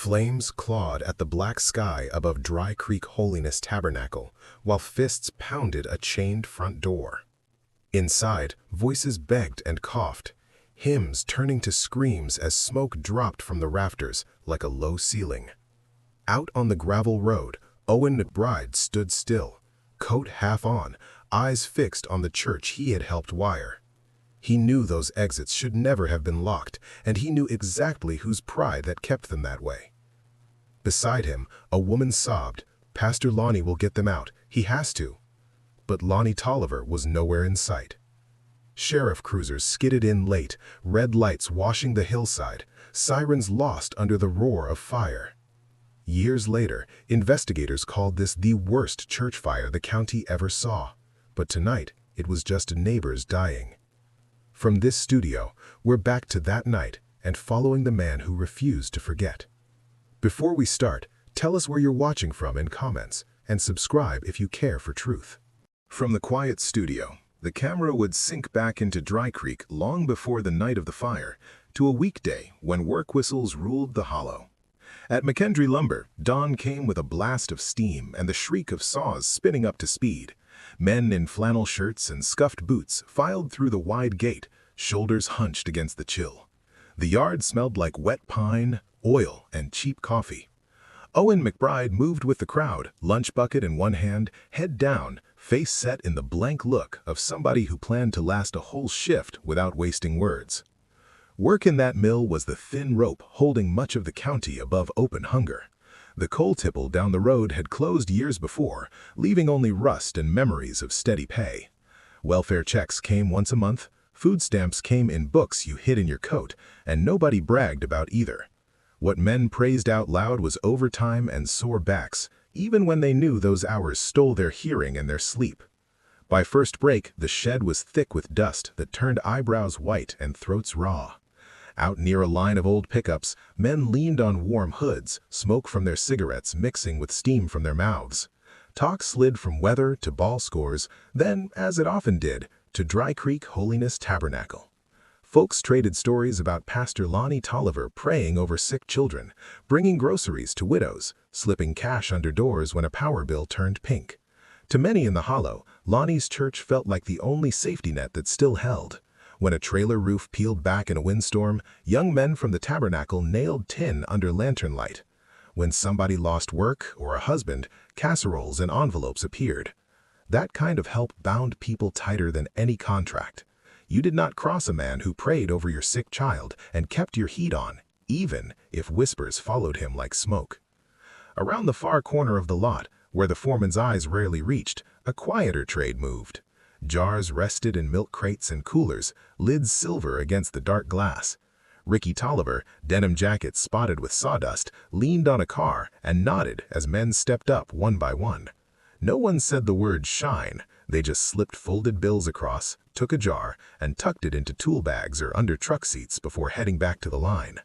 Flames clawed at the black sky above Dry Creek Holiness Tabernacle, while fists pounded a chained front door. Inside, voices begged and coughed, hymns turning to screams as smoke dropped from the rafters like a low ceiling. Out on the gravel road, Owen McBride stood still, coat half on, eyes fixed on the church he had helped wire. He knew those exits should never have been locked, and he knew exactly whose pride that kept them that way. Beside him, a woman sobbed, "Pastor Lonnie will get them out. He has to." But Lonnie Tolliver was nowhere in sight. Sheriff cruisers skidded in late, red lights washing the hillside, sirens lost under the roar of fire. Years later, investigators called this the worst church fire the county ever saw. But tonight, it was just neighbors dying. From this studio, we're back to that night and following the man who refused to forget. Before we start, tell us where you're watching from in comments, and subscribe if you care for truth. From the quiet studio, the camera would sink back into Dry Creek long before the night of the fire, to a weekday when work whistles ruled the hollow. At McKendree Lumber, dawn came with a blast of steam and the shriek of saws spinning up to speed. Men in flannel shirts and scuffed boots filed through the wide gate, shoulders hunched against the chill. The yard smelled like wet pine, oil, and cheap coffee. Owen McBride moved with the crowd, lunch bucket in one hand, head down, face set in the blank look of somebody who planned to last a whole shift without wasting words. Work in that mill was the thin rope holding much of the county above open hunger. The coal tipple down the road had closed years before, leaving only rust and memories of steady pay. Welfare checks came once a month, food stamps came in books you hid in your coat, and nobody bragged about either. What men praised out loud was overtime and sore backs, even when they knew those hours stole their hearing and their sleep. By first break, the shed was thick with dust that turned eyebrows white and throats raw. Out near a line of old pickups, men leaned on warm hoods, smoke from their cigarettes mixing with steam from their mouths. Talk slid from weather to ball scores, then, as it often did, to Dry Creek Holiness Tabernacle. Folks traded stories about Pastor Lonnie Tolliver praying over sick children, bringing groceries to widows, slipping cash under doors when a power bill turned pink. To many in the hollow, Lonnie's church felt like the only safety net that still held. When a trailer roof peeled back in a windstorm, young men from the tabernacle nailed tin under lantern light. When somebody lost work or a husband, casseroles and envelopes appeared. That kind of help bound people tighter than any contract. You did not cross a man who prayed over your sick child and kept your heat on, even if whispers followed him like smoke. Around the far corner of the lot, where the foreman's eyes rarely reached, a quieter trade moved. Jars rested in milk crates and coolers, lids silver against the dark glass. Ricky Tolliver, denim jacket spotted with sawdust, leaned on a car and nodded as men stepped up one by one. No one said the word shine, they just slipped folded bills across, took a jar, and tucked it into tool bags or under truck seats before heading back to the line.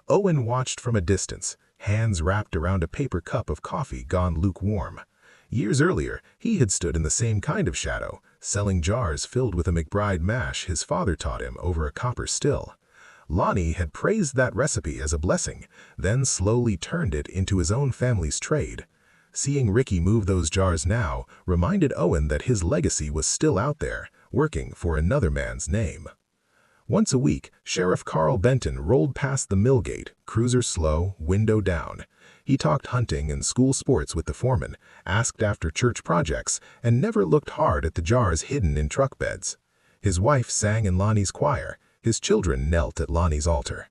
Owen watched from a distance, hands wrapped around a paper cup of coffee gone lukewarm. Years earlier, he had stood in the same kind of shadow, selling jars filled with a McBride mash his father taught him over a copper still. Lonnie had praised that recipe as a blessing, then slowly turned it into his own family's trade. Seeing Ricky move those jars now reminded Owen that his legacy was still out there, working for another man's name. Once a week, Sheriff Carl Benton rolled past the mill gate, cruiser slow, window down. He talked hunting and school sports with the foreman, asked after church projects, and never looked hard at the jars hidden in truck beds. His wife sang in Lonnie's choir. His children knelt at Lonnie's altar.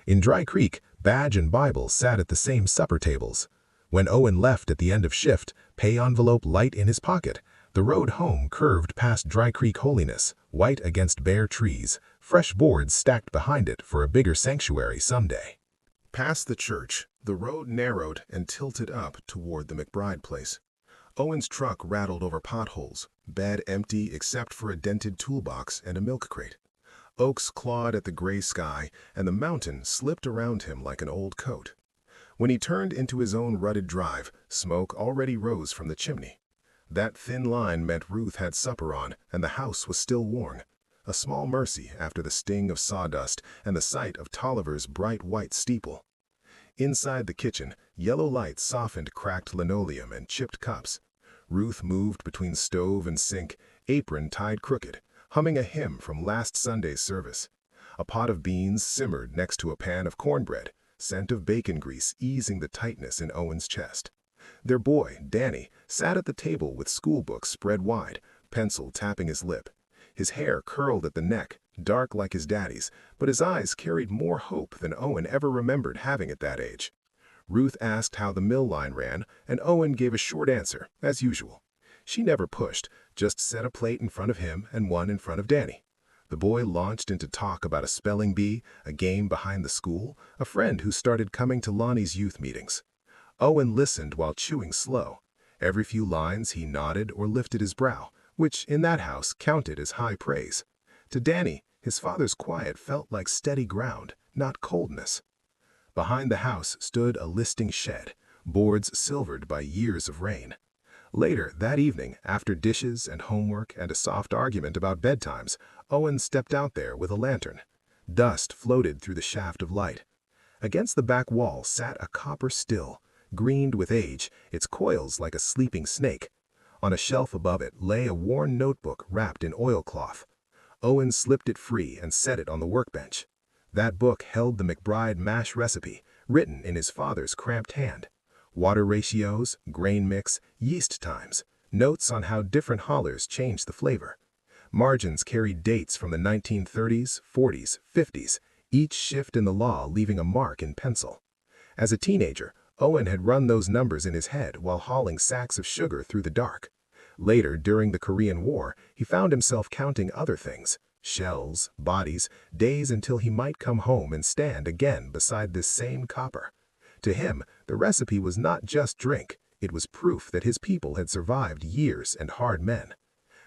In Dry Creek, Badge and Bible sat at the same supper tables. When Owen left at the end of shift, pay envelope light in his pocket, the road home curved past Dry Creek Holiness, white against bare trees, fresh boards stacked behind it for a bigger sanctuary someday. Past the church, the road narrowed and tilted up toward the McBride place. Owen's truck rattled over potholes, bed empty except for a dented toolbox and a milk crate. Oaks clawed at the gray sky, and the mountain slipped around him like an old coat. When he turned into his own rutted drive, smoke already rose from the chimney. That thin line meant Ruth had supper on, and the house was still warm. A small mercy after the sting of sawdust and the sight of Tolliver's bright white steeple. Inside the kitchen, yellow light softened cracked linoleum and chipped cups. Ruth moved between stove and sink, apron tied crooked, humming a hymn from last Sunday's service. A pot of beans simmered next to a pan of cornbread, scent of bacon grease easing the tightness in Owen's chest. Their boy, Danny, sat at the table with schoolbooks spread wide, pencil tapping his lip. His hair curled at the neck, dark like his daddy's, but his eyes carried more hope than Owen ever remembered having at that age. Ruth asked how the mill line ran, and Owen gave a short answer, as usual. She never pushed, just set a plate in front of him and one in front of Danny. The boy launched into talk about a spelling bee, a game behind the school, a friend who started coming to Lonnie's youth meetings. Owen listened while chewing slow. Every few lines he nodded or lifted his brow, which in that house counted as high praise. To Danny, his father's quiet felt like steady ground, not coldness. Behind the house stood a listing shed, boards silvered by years of rain. Later that evening, after dishes and homework and a soft argument about bedtimes, Owen stepped out there with a lantern. Dust floated through the shaft of light. Against the back wall sat a copper still, greened with age, its coils like a sleeping snake. On a shelf above it lay a worn notebook wrapped in oilcloth. Owen slipped it free and set it on the workbench. That book held the McBride mash recipe, written in his father's cramped hand. Water ratios, grain mix, yeast times, notes on how different hollers changed the flavor. Margins carried dates from the 1930s, 40s, 50s, each shift in the law leaving a mark in pencil. As a teenager, Owen had run those numbers in his head while hauling sacks of sugar through the dark. Later, during the Korean War, he found himself counting other things: shells, bodies, days until he might come home and stand again beside this same copper. To him, the recipe was not just drink, it was proof that his people had survived years and hard men.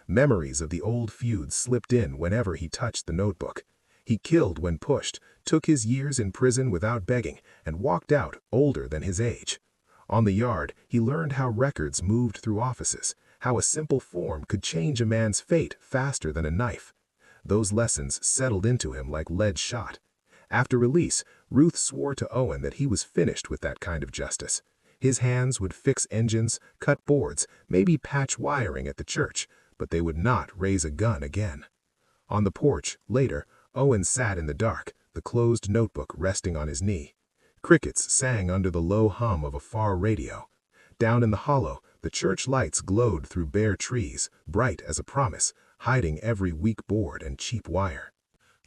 Memories of the old feuds slipped in whenever he touched the notebook. He killed when pushed, took his years in prison without begging, and walked out older than his age. On the yard, he learned how records moved through offices, how a simple form could change a man's fate faster than a knife. Those lessons settled into him like lead shot. After release, Ruth swore to Owen that he was finished with that kind of justice. His hands would fix engines, cut boards, maybe patch wiring at the church, but they would not raise a gun again. On the porch, later, Owen sat in the dark, the closed notebook resting on his knee. Crickets sang under the low hum of a far radio. Down in the hollow, the church lights glowed through bare trees, bright as a promise, hiding every weak board and cheap wire.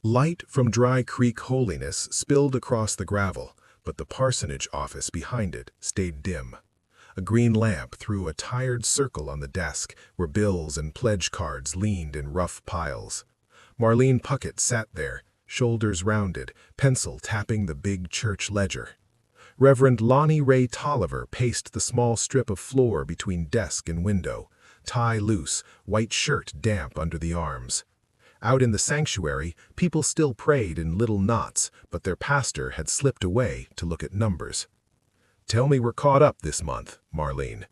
Light from Dry Creek holiness spilled across the gravel, but the parsonage office behind it stayed dim. A green lamp threw a tired circle on the desk where bills and pledge cards leaned in rough piles. Marlene Puckett sat there, shoulders rounded, pencil tapping the big church ledger. Reverend Lonnie Ray Tolliver paced the small strip of floor between desk and window, tie loose, white shirt damp under the arms. Out in the sanctuary, people still prayed in little knots, but their pastor had slipped away to look at numbers. "Tell me we're caught up this month, Marlene."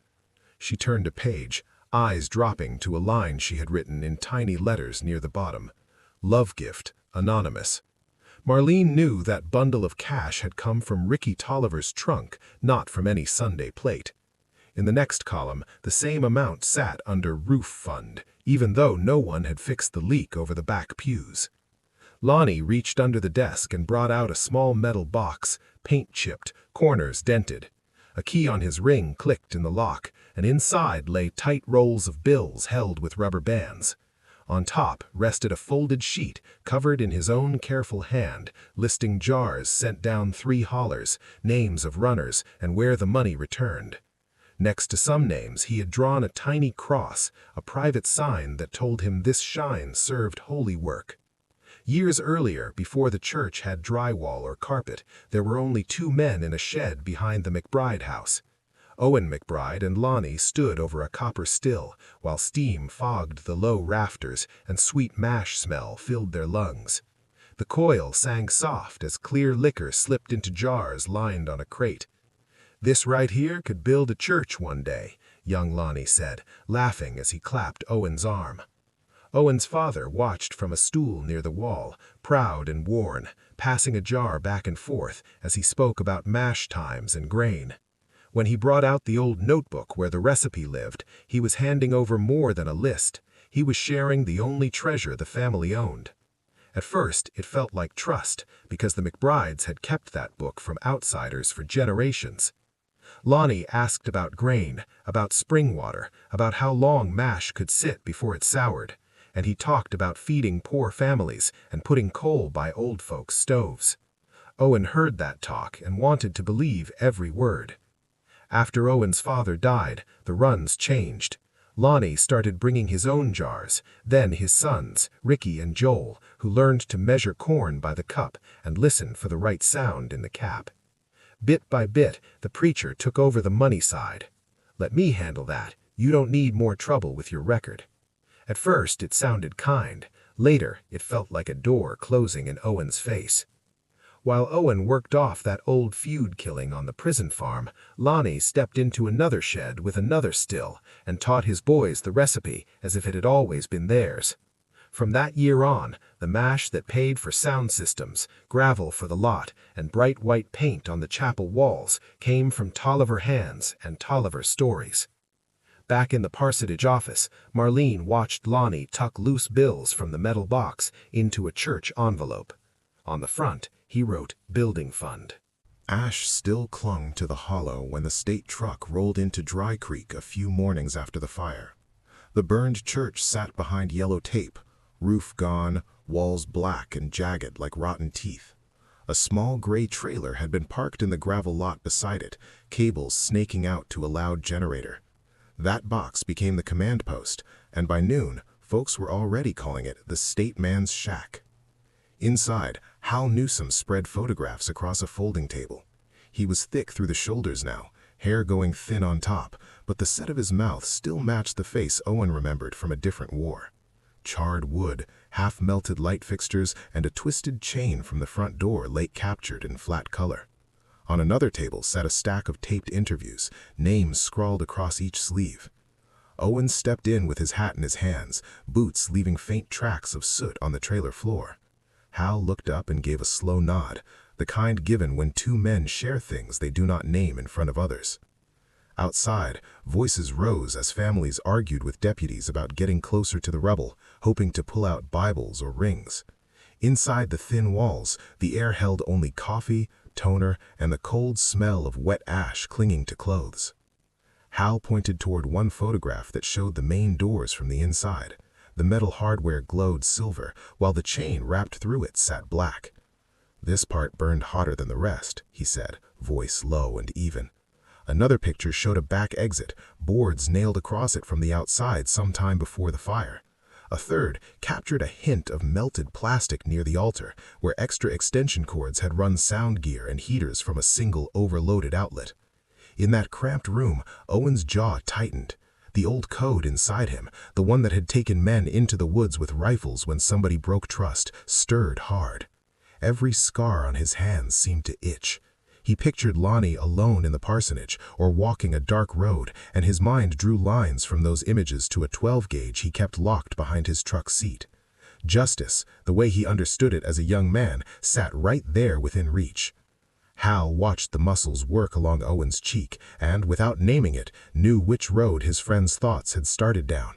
She turned a page, eyes dropping to a line she had written in tiny letters near the bottom. Love gift, anonymous. Marlene knew that bundle of cash had come from Ricky Tolliver's trunk, not from any Sunday plate. In the next column, the same amount sat under Roof Fund, even though no one had fixed the leak over the back pews. Lonnie reached under the desk and brought out a small metal box, paint-chipped, corners dented. A key on his ring clicked in the lock, and inside lay tight rolls of bills held with rubber bands. On top rested a folded sheet covered in his own careful hand, listing jars sent down 3 haulers, names of runners, and where the money returned. Next to some names he had drawn a tiny cross, a private sign that told him this shrine served holy work. Years earlier, before the church had drywall or carpet, there were only 2 men in a shed behind the McBride house. Owen McBride and Lonnie stood over a copper still, while steam fogged the low rafters and sweet mash smell filled their lungs. The coil sang soft as clear liquor slipped into jars lined on a crate. "This right here could build a church one day," young Lonnie said, laughing as he clapped Owen's arm. Owen's father watched from a stool near the wall, proud and worn, passing a jar back and forth as he spoke about mash times and grain. When he brought out the old notebook where the recipe lived, he was handing over more than a list. He was sharing the only treasure the family owned. At first, it felt like trust, because the McBrides had kept that book from outsiders for generations. Lonnie asked about grain, about spring water, about how long mash could sit before it soured, and he talked about feeding poor families and putting coal by old folks' stoves. Owen heard that talk and wanted to believe every word. After Owen's father died, the runs changed. Lonnie started bringing his own jars, then his sons, Ricky and Joel, who learned to measure corn by the cup and listen for the right sound in the cap. Bit by bit, the preacher took over the money side. "Let me handle that. You don't need more trouble with your record." At first, it sounded kind. Later, it felt like a door closing in Owen's face. While Owen worked off that old feud killing on the prison farm, Lonnie stepped into another shed with another still and taught his boys the recipe as if it had always been theirs. From that year on, the mash that paid for sound systems, gravel for the lot, and bright white paint on the chapel walls came from Tolliver hands and Tolliver stories. Back in the parsonage office, Marlene watched Lonnie tuck loose bills from the metal box into a church envelope. On the front, he wrote Building Fund. Ash still clung to the hollow when the state truck rolled into Dry Creek a few mornings after the fire. The burned church sat behind yellow tape, roof gone, walls black and jagged like rotten teeth. A small gray trailer had been parked in the gravel lot beside it, cables snaking out to a loud generator. That box became the command post, and by noon, folks were already calling it the State Man's Shack. Inside, Hal Newsom spread photographs across a folding table. He was thick through the shoulders now, hair going thin on top, but the set of his mouth still matched the face Owen remembered from a different war. Charred wood, half-melted light fixtures, and a twisted chain from the front door late captured in flat color. On another table sat a stack of taped interviews, names scrawled across each sleeve. Owen stepped in with his hat in his hands, boots leaving faint tracks of soot on the trailer floor. Hal looked up and gave a slow nod, the kind given when two men share things they do not name in front of others. Outside, voices rose as families argued with deputies about getting closer to the rubble, hoping to pull out Bibles or rings. Inside the thin walls, the air held only coffee, toner, and the cold smell of wet ash clinging to clothes. Hal pointed toward one photograph that showed the main doors from the inside. The metal hardware glowed silver, while the chain wrapped through it sat black. "This part burned hotter than the rest," he said, voice low and even. Another picture showed a back exit, boards nailed across it from the outside some time before the fire. A third captured a hint of melted plastic near the altar, where extra extension cords had run sound gear and heaters from a single overloaded outlet. In that cramped room, Owen's jaw tightened. The old code inside him, the one that had taken men into the woods with rifles when somebody broke trust, stirred hard. Every scar on his hands seemed to itch. He pictured Lonnie alone in the parsonage or walking a dark road, and his mind drew lines from those images to a 12-gauge he kept locked behind his truck seat. Justice, the way he understood it as a young man, sat right there within reach. Hal watched the muscles work along Owen's cheek and, without naming it, knew which road his friend's thoughts had started down.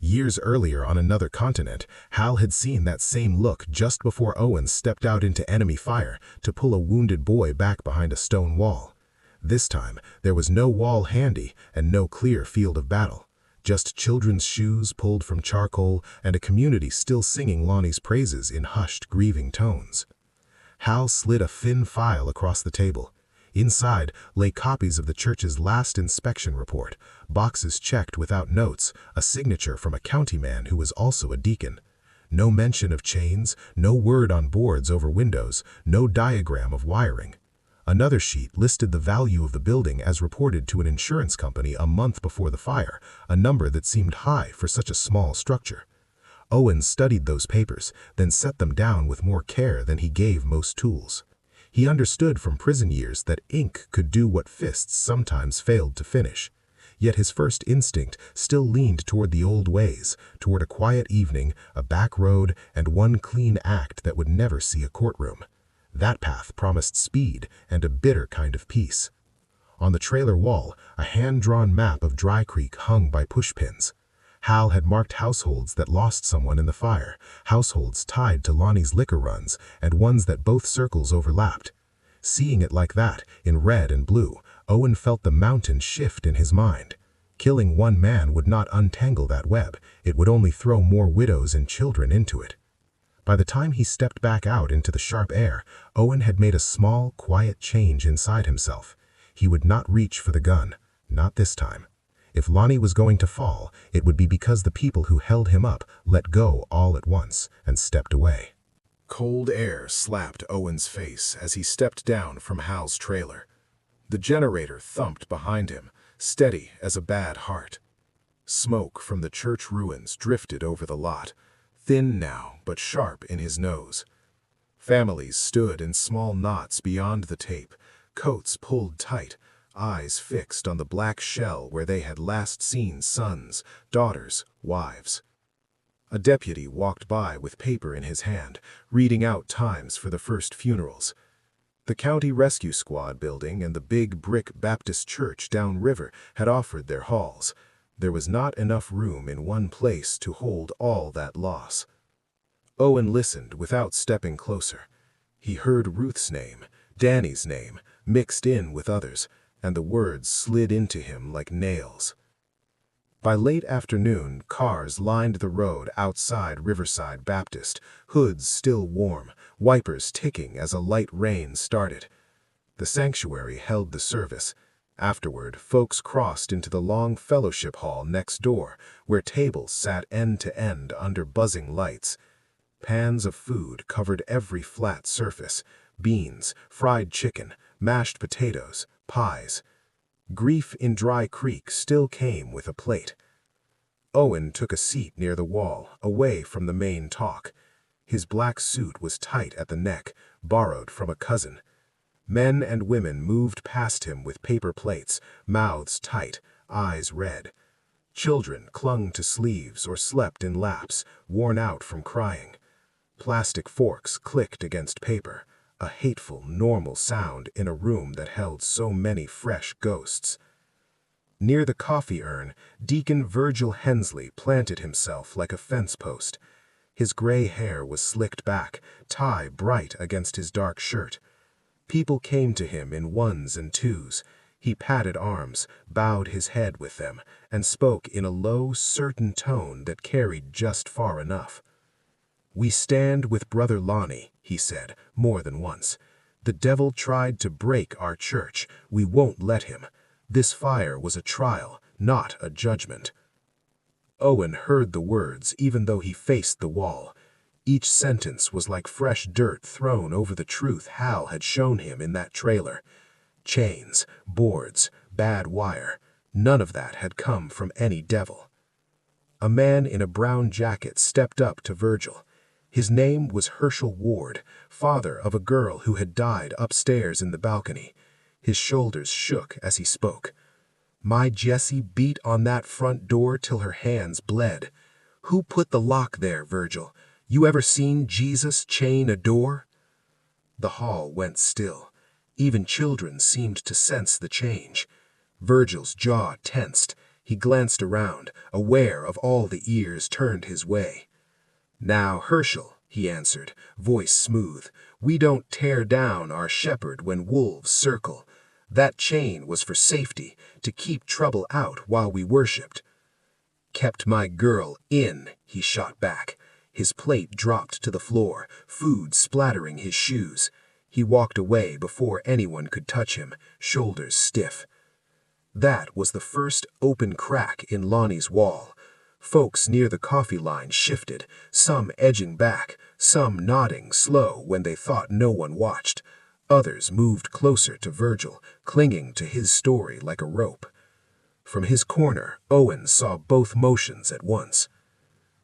Years earlier on another continent, Hal had seen that same look just before Owen stepped out into enemy fire to pull a wounded boy back behind a stone wall. This time, there was no wall handy and no clear field of battle. Just children's shoes pulled from charcoal and a community still singing Lonnie's praises in hushed, grieving tones. Hal slid a thin file across the table. Inside lay copies of the church's last inspection report, boxes checked without notes, a signature from a county man who was also a deacon. No mention of chains, no word on boards over windows, no diagram of wiring. Another sheet listed the value of the building as reported to an insurance company a month before the fire, a number that seemed high for such a small structure. Owen studied those papers, then set them down with more care than he gave most tools. He understood from prison years that ink could do what fists sometimes failed to finish. Yet his first instinct still leaned toward the old ways, toward a quiet evening, a back road, and one clean act that would never see a courtroom. That path promised speed and a bitter kind of peace. On the trailer wall, a hand-drawn map of Dry Creek hung by pushpins. Hal had marked households that lost someone in the fire, households tied to Lonnie's liquor runs, and ones that both circles overlapped. Seeing it like that, in red and blue, Owen felt the mountain shift in his mind. Killing one man would not untangle that web, it would only throw more widows and children into it. By the time he stepped back out into the sharp air, Owen had made a small, quiet change inside himself. He would not reach for the gun, not this time. If Lonnie was going to fall, it would be because the people who held him up let go all at once and stepped away. Cold air slapped Owen's face as he stepped down from Hal's trailer. The generator thumped behind him, steady as a bad heart. Smoke from the church ruins drifted over the lot, thin now but sharp in his nose. Families stood in small knots beyond the tape, coats pulled tight, eyes fixed on the black shell where they had last seen sons, daughters, wives. A deputy walked by with paper in his hand, reading out times for the first funerals. The county rescue squad building and the big brick Baptist church downriver had offered their halls. There was not enough room in one place to hold all that loss. Owen listened without stepping closer. He heard Ruth's name, Danny's name, mixed in with others, and the words slid into him like nails. By late afternoon, cars lined the road outside Riverside Baptist, hoods still warm, wipers ticking as a light rain started. The sanctuary held the service. Afterward, folks crossed into the long fellowship hall next door, where tables sat end to end under buzzing lights. Pans of food covered every flat surface: beans, fried chicken, mashed potatoes, pies. Grief in Dry Creek still came with a plate. Owen took a seat near the wall, away from the main talk. His black suit was tight at the neck, borrowed from a cousin. Men and women moved past him with paper plates, mouths tight, eyes red. Children clung to sleeves or slept in laps, worn out from crying. Plastic forks clicked against paper, a hateful, normal sound in a room that held so many fresh ghosts. Near the coffee urn, Deacon Virgil Hensley planted himself like a fence post. His gray hair was slicked back, tie bright against his dark shirt. People came to him in ones and twos. He patted arms, bowed his head with them, and spoke in a low, certain tone that carried just far enough. "We stand with Brother Lonnie," he said, more than once. "The devil tried to break our church. We won't let him. This fire was a trial, not a judgment." Owen heard the words even though he faced the wall. Each sentence was like fresh dirt thrown over the truth Hal had shown him in that trailer. Chains, boards, bad wire, none of that had come from any devil. A man in a brown jacket stepped up to Virgil. His name was Herschel Ward, father of a girl who had died upstairs in the balcony. His shoulders shook as he spoke. "My Jessie beat on that front door till her hands bled. Who put the lock there, Virgil? You ever seen Jesus chain a door?" The hall went still. Even children seemed to sense the change. Virgil's jaw tensed. He glanced around, aware of all the ears turned his way. "Now, Herschel," he answered, voice smooth, "we don't tear down our shepherd when wolves circle. That chain was for safety, to keep trouble out while we worshipped." "Kept my girl in," he shot back. His plate dropped to the floor, food splattering his shoes. He walked away before anyone could touch him, shoulders stiff. That was the first open crack in Lonnie's wall. Folks near the coffee line shifted, some edging back, some nodding slow when they thought no one watched. Others moved closer to Virgil, clinging to his story like a rope. From his corner, Owen saw both motions at once.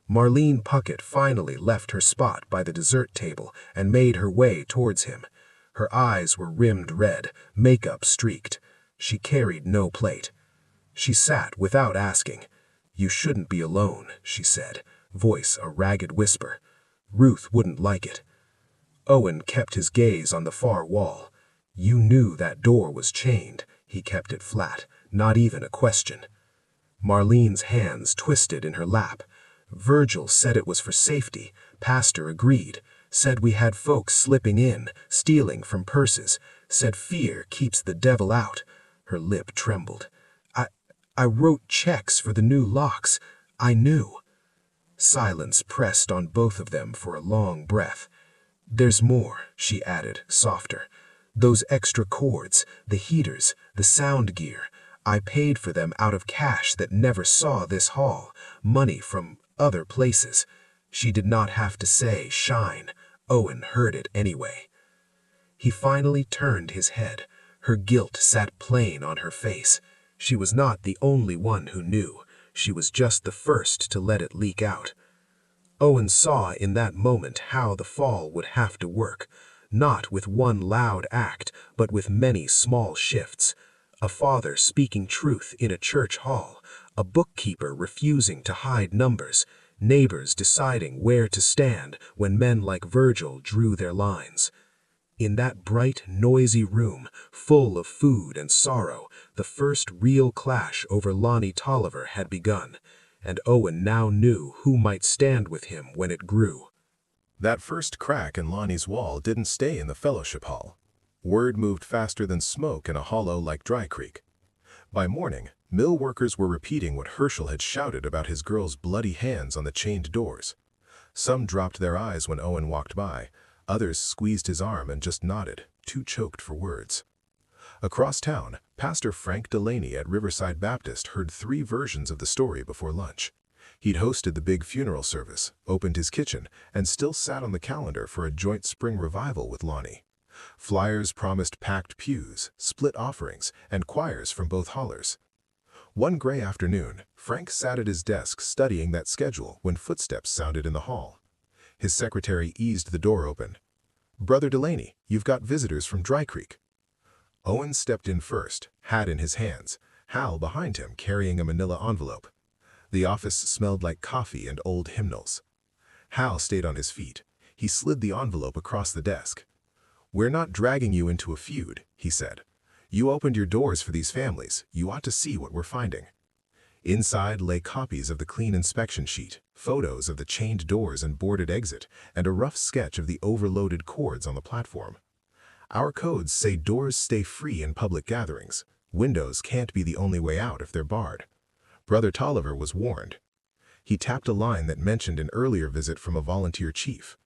Marlene Puckett finally left her spot by the dessert table and made her way towards him. Her eyes were rimmed red, makeup streaked. She carried no plate. She sat without asking. "You shouldn't be alone," she said, voice a ragged whisper. "Ruth wouldn't like it." Owen kept his gaze on the far wall. You knew that door was chained. He kept it flat, not even a question. Marlene's hands twisted in her lap. Virgil said it was for safety. Pastor agreed. Said we had folks slipping in, stealing from purses. Said fear keeps the devil out. Her lip trembled. I wrote checks for the new locks. I knew. Silence pressed on both of them for a long breath. There's more, she added, softer. Those extra cords, the heaters, the sound gear. I paid for them out of cash that never saw this hall, money from other places. She did not have to say shine. Owen heard it anyway. He finally turned his head. Her guilt sat plain on her face. She was not the only one who knew. She was just the first to let it leak out. Owen saw in that moment how the fall would have to work, not with one loud act, but with many small shifts. A father speaking truth in a church hall, a bookkeeper refusing to hide numbers, neighbors deciding where to stand when men like Virgil drew their lines. In that bright, noisy room, full of food and sorrow, the first real clash over Lonnie Tolliver had begun, and Owen now knew who might stand with him when it grew. That first crack in Lonnie's wall didn't stay in the fellowship hall. Word moved faster than smoke in a hollow like Dry Creek. By morning, mill workers were repeating what Herschel had shouted about his girl's bloody hands on the chained doors. Some dropped their eyes when Owen walked by. Others squeezed his arm and just nodded, too choked for words. Across town, Pastor Frank Delaney at Riverside Baptist heard 3 versions of the story before lunch. He'd hosted the big funeral service, opened his kitchen, and still sat on the calendar for a joint spring revival with Lonnie. Flyers promised packed pews, split offerings, and choirs from both hollers. One gray afternoon, Frank sat at his desk studying that schedule when footsteps sounded in the hall. His secretary eased the door open. "Brother Delaney, you've got visitors from Dry Creek." Owen stepped in first, hat in his hands, Hal behind him carrying a manila envelope. The office smelled like coffee and old hymnals. Hal stayed on his feet. He slid the envelope across the desk. "We're not dragging you into a feud," he said. "You opened your doors for these families. You ought to see what we're finding." Inside lay copies of the clean inspection sheet, photos of the chained doors and boarded exit, and a rough sketch of the overloaded cords on the platform. "Our codes say doors stay free in public gatherings. Windows can't be the only way out if they're barred. Brother Tolliver was warned." He tapped a line that mentioned an earlier visit from a volunteer chief.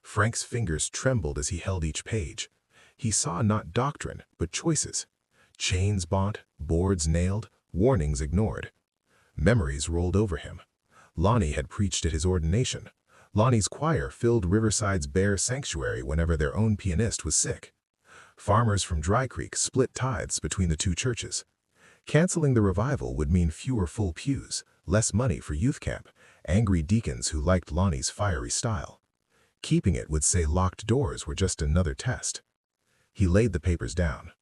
Frank's fingers trembled as he held each page. He saw not doctrine, but choices. Chains bought, boards nailed, warnings ignored. Memories rolled over him. Lonnie had preached at his ordination. Lonnie's choir filled Riverside's bare sanctuary whenever their own pianist was sick. Farmers from Dry Creek split tithes between the 2 churches. Canceling the revival would mean fewer full pews, less money for youth camp, angry deacons who liked Lonnie's fiery style. Keeping it would say locked doors were just another test. He laid the papers down.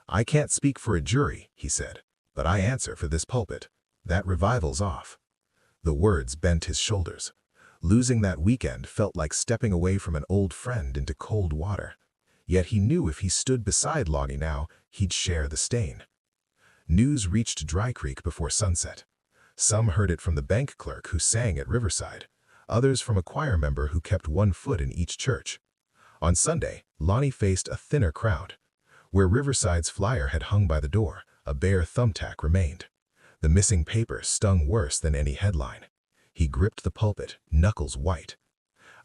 "I can't speak for a jury," he said, "but I answer for this pulpit. That revival's off." The words bent his shoulders. Losing that weekend felt like stepping away from an old friend into cold water. Yet he knew if he stood beside Lonnie now, he'd share the stain. News reached Dry Creek before sunset. Some heard it from the bank clerk who sang at Riverside, others from a choir member who kept one foot in each church. On Sunday, Lonnie faced a thinner crowd. Where Riverside's flyer had hung by the door, a bare thumbtack remained. The missing paper stung worse than any headline. He gripped the pulpit, knuckles white.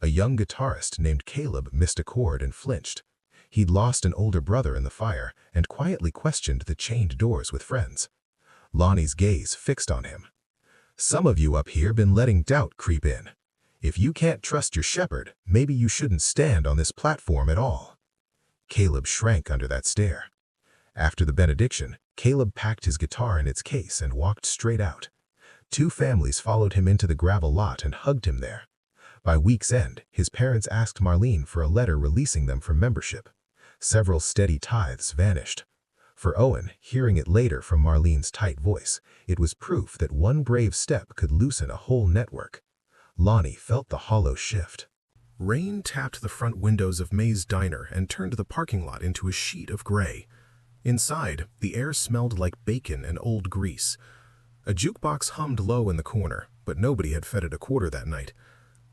A young guitarist named Caleb missed a chord and flinched. He'd lost an older brother in the fire and quietly questioned the chained doors with friends. Lonnie's gaze fixed on him. "Some of you up here been letting doubt creep in. If you can't trust your shepherd, maybe you shouldn't stand on this platform at all." Caleb shrank under that stare. After the benediction, Caleb packed his guitar in its case and walked straight out. 2 families followed him into the gravel lot and hugged him there. By week's end, his parents asked Marlene for a letter releasing them from membership. Several steady tithes vanished. For Owen, hearing it later from Marlene's tight voice, it was proof that one brave step could loosen a whole network. Lonnie felt the hollow shift. Rain tapped the front windows of May's diner and turned the parking lot into a sheet of gray. Inside, the air smelled like bacon and old grease. A jukebox hummed low in the corner, but nobody had fed it a quarter that night.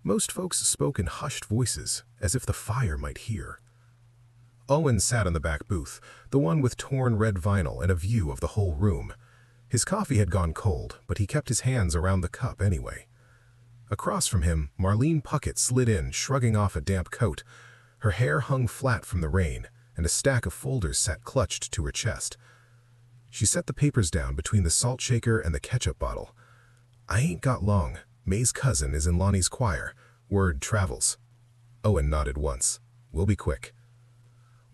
Most folks spoke in hushed voices, as if the fire might hear. Owen sat in the back booth, the one with torn red vinyl and a view of the whole room. His coffee had gone cold, but he kept his hands around the cup anyway. Across from him, Marlene Puckett slid in, shrugging off a damp coat. Her hair hung flat from the rain, and a stack of folders sat clutched to her chest. She set the papers down between the salt shaker and the ketchup bottle. "I ain't got long. May's cousin is in Lonnie's choir. Word travels." Owen nodded once. "We'll be quick."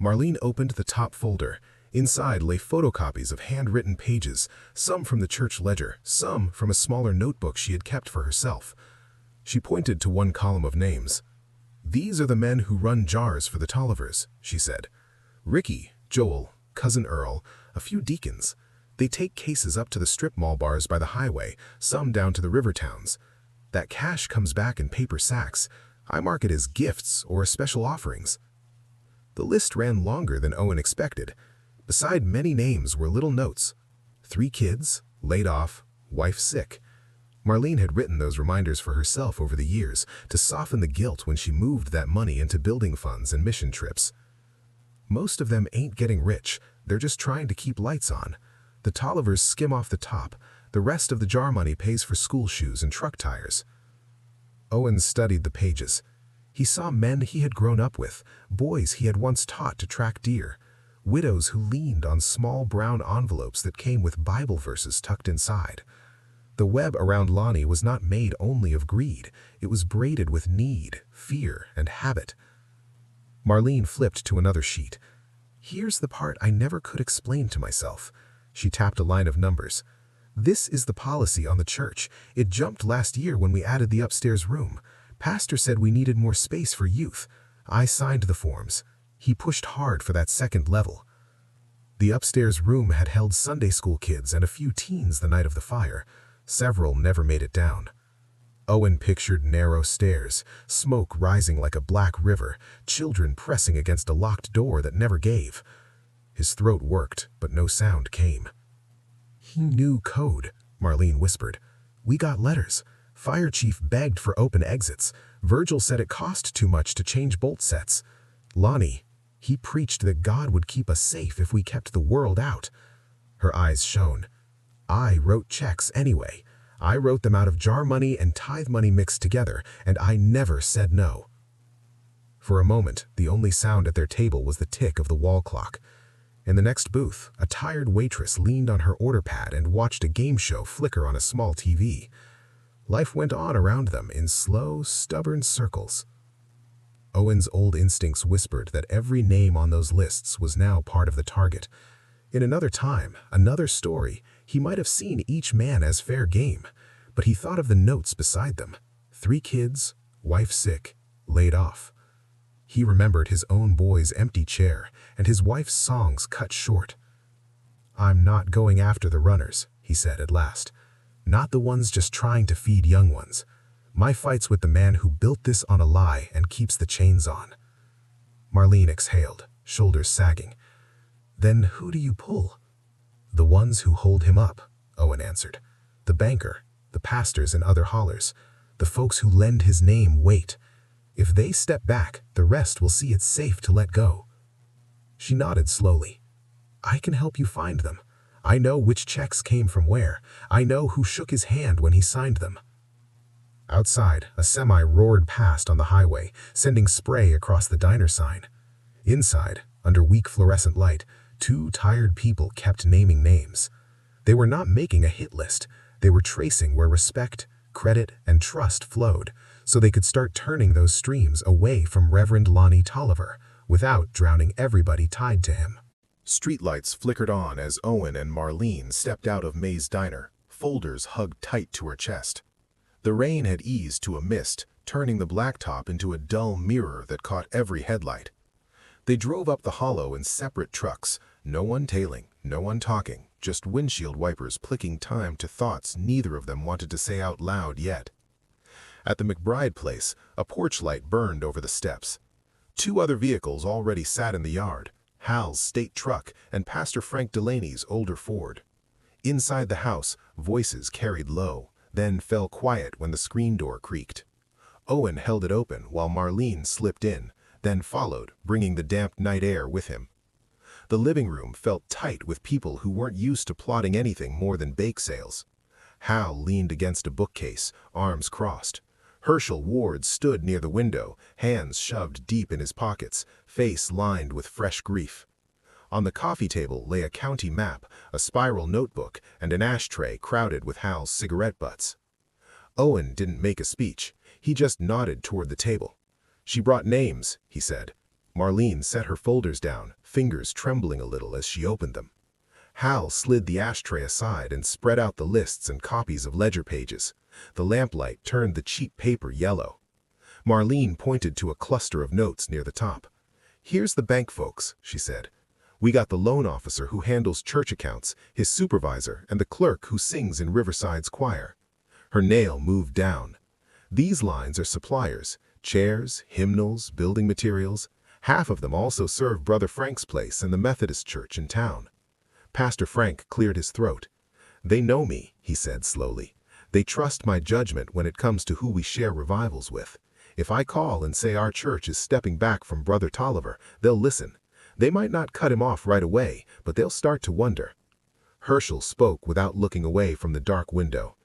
Marlene opened the top folder. Inside lay photocopies of handwritten pages, some from the church ledger, some from a smaller notebook she had kept for herself. She pointed to one column of names. "These are the men who run jars for the Tollivers," she said. "Ricky, Joel, Cousin Earl, a few deacons. They take cases up to the strip mall bars by the highway, some down to the river towns. That cash comes back in paper sacks. I mark it as gifts or special offerings." The list ran longer than Owen expected. Beside many names were little notes. 3 kids, laid off, wife sick. Marlene had written those reminders for herself over the years to soften the guilt when she moved that money into building funds and mission trips. Most of them ain't getting rich, they're just trying to keep lights on. The Tollivers skim off the top, the rest of the jar money pays for school shoes and truck tires. Owen studied the pages. He saw men he had grown up with, boys he had once taught to track deer, widows who leaned on small brown envelopes that came with Bible verses tucked inside. The web around Lonnie was not made only of greed, it was braided with need, fear, and habit. Marlene flipped to another sheet. "Here's the part I never could explain to myself." She tapped a line of numbers. "This is the policy on the church. It jumped last year when we added the upstairs room. Pastor said we needed more space for youth. I signed the forms. He pushed hard for that second level." The upstairs room had held Sunday school kids and a few teens the night of the fire. Several never made it down. Owen pictured narrow stairs, smoke rising like a black river, children pressing against a locked door that never gave. His throat worked, but no sound came. "He knew code," Marlene whispered. "We got letters. Fire chief begged for open exits. Virgil said it cost too much to change bolt sets. Lonnie, he preached that God would keep us safe if we kept the world out." Her eyes shone. "I wrote checks anyway. I wrote them out of jar money and tithe money mixed together, and I never said no." For a moment, the only sound at their table was the tick of the wall clock. In the next booth, a tired waitress leaned on her order pad and watched a game show flicker on a small TV. Life went on around them in slow, stubborn circles. Owen's old instincts whispered that every name on those lists was now part of the target. In another time, another story, he might have seen each man as fair game, but he thought of the notes beside them. 3 kids, wife sick, laid off. He remembered his own boy's empty chair and his wife's songs cut short. "I'm not going after the runners," he said at last. "Not the ones just trying to feed young ones. My fight's with the man who built this on a lie and keeps the chains on." Marlene exhaled, shoulders sagging. "Then who do you pull?" "The ones who hold him up," Owen answered. "The banker, the pastors and other haulers, the folks who lend his name weight. If they step back, the rest will see it's safe to let go." She nodded slowly. "I can help you find them. I know which checks came from where. I know who shook his hand when he signed them." Outside, a semi roared past on the highway, sending spray across the diner sign. Inside, under weak fluorescent light, 2 tired people kept naming names. They were not making a hit list. They were tracing where respect, credit, and trust flowed, so they could start turning those streams away from Reverend Lonnie Tolliver, without drowning everybody tied to him. Streetlights flickered on as Owen and Marlene stepped out of May's diner, folders hugged tight to her chest. The rain had eased to a mist, turning the blacktop into a dull mirror that caught every headlight. They drove up the hollow in separate trucks, no one tailing, no one talking, just windshield wipers clicking time to thoughts neither of them wanted to say out loud yet. At the McBride place, a porch light burned over the steps. 2 other vehicles already sat in the yard, Hal's state truck and Pastor Frank Delaney's older Ford. Inside the house, voices carried low, then fell quiet when the screen door creaked. Owen held it open while Marlene slipped in, then followed, bringing the damp night air with him. The living room felt tight with people who weren't used to plotting anything more than bake sales. Hal leaned against a bookcase, arms crossed. Herschel Ward stood near the window, hands shoved deep in his pockets, face lined with fresh grief. On the coffee table lay a county map, a spiral notebook, and an ashtray crowded with Hal's cigarette butts. Owen didn't make a speech. He just nodded toward the table. "She brought names," he said. Marlene set her folders down, fingers trembling a little as she opened them. Hal slid the ashtray aside and spread out the lists and copies of ledger pages. The lamplight turned the cheap paper yellow. Marlene pointed to a cluster of notes near the top. "Here's the bank folks," she said. "We got the loan officer who handles church accounts, his supervisor, and the clerk who sings in Riverside's choir." Her nail moved down. "These lines are suppliers, chairs, hymnals, building materials. Half of them also serve Brother Frank's place and the Methodist church in town." Pastor Frank cleared his throat. "They know me," he said slowly. "They trust my judgment when it comes to who we share revivals with. If I call and say our church is stepping back from Brother Tolliver, they'll listen. They might not cut him off right away, but they'll start to wonder." Herschel spoke without looking away from the dark window.